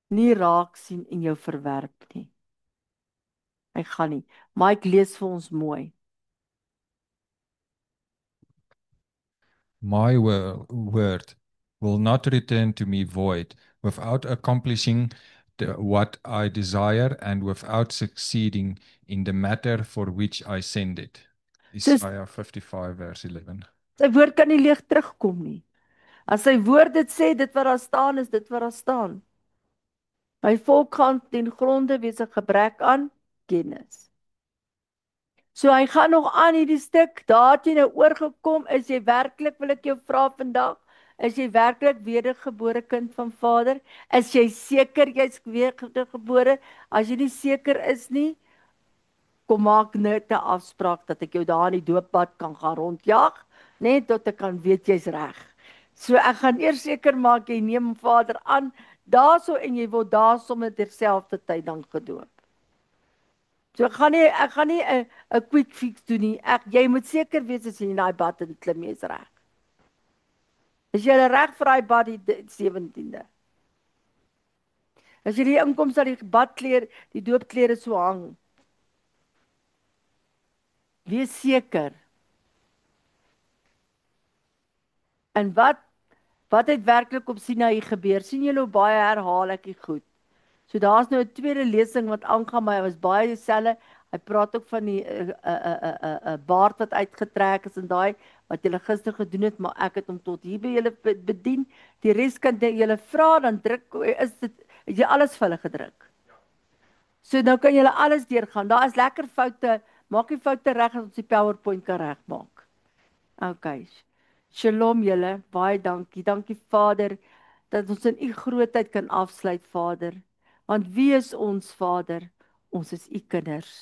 nie raak sien en jou verwerp nie. Hy gaan nie. Maar ek lees vir ons mooi. My word will not return to me void, without accomplishing what I desire and without succeeding in the matter for which I send it. Isaiah 55 verse 11. Sy woord kan nie leeg terugkom nie. As sy woord dit sê, dit wat daar staan is dit wat daar staan. My volk gaan ten gronde wees 'n gebrek aan kennis. So hy gaan nog aan hierdie stuk, daar het jy nou oorgekom, is jy werklik, wil ek jou vra vandag, is jy werklik wedergebore kind van Vader? Is jy seker jy's wedergebore? As jy nie seker is nie, kom maak net 'n afspraak dat ek jou daar in die dooppad kan gaan rondjag, net tot ek kan weet jy's reg. So ek gaan eers seker maak jy neem Vader aan, daarso en jy word daar sommer terselfdertyd dan gedoop. So ek gaan nie 'n quick fix doen nie. Jy moet seker wees as jy in daai bad in klim, jy's reg. Is jy reg vir daai bad die 17de? As jy die inkom sal die badklere, die doopklere so hang. Wees seker. En wat het werklik op Sinaï gebeur? Sien julle hoe baie herhaal ek die goed? So daar's nou 'n tweede lesing wat aangaan, maar hy was baie dieselfde. Hy praat ook van die baard wat uitgetrek is en daai wat julle gister gedoen het, maar ek het hom tot hier by julle bedien. Die res kan julle vra, dan druk is jy alles vir hulle gedruk. So nou kan julle alles deurgaan. Daar is lekker foute. Maak die foute reg as ons die PowerPoint kan regmaak. Okay. Shalom julle. Baie dankie. Dankie Vader dat ons in u grootheid kan afsluit, Vader. Want wie is ons, Vader? Ons is u kinders.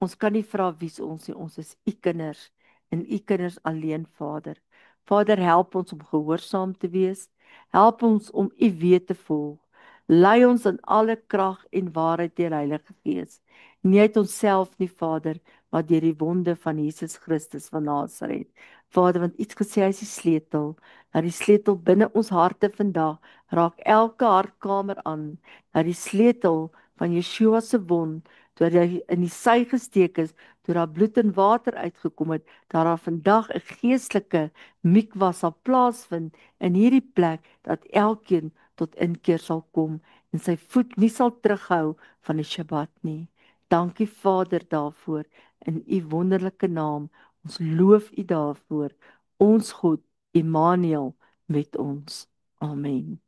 Ons kan nie vra wie is ons nie. Ons is u kinders en u kinders alleen, Vader. Vader, help ons om gehoorsaam te wees. Help ons om u weë te volg. Lei ons in alle krag en waarheid deur Heilige Gees. Nie uit onsself nie, Vader, maar deur die wonde van Jesus Christus van Nasaret. Vader, want u het gesê hy is die sleutel. Dat die sleutel binne ons harte vandag raak elke hartkamer aan. Dat die sleutel van Yeshua se wond toe hy in die sy gesteek is, toe daar bloed en water uitgekom het, dat daar vandag 'n geestelike mikwa sal plaasvind in hierdie plek, dat elkeen tot inkeer sal kom en sy voet nie sal terughou van die Shabbat nie. Dankie Vader daarvoor in u wonderlike naam. Ons loof u daarvoor. Ons God, Immanuel met ons. Amen.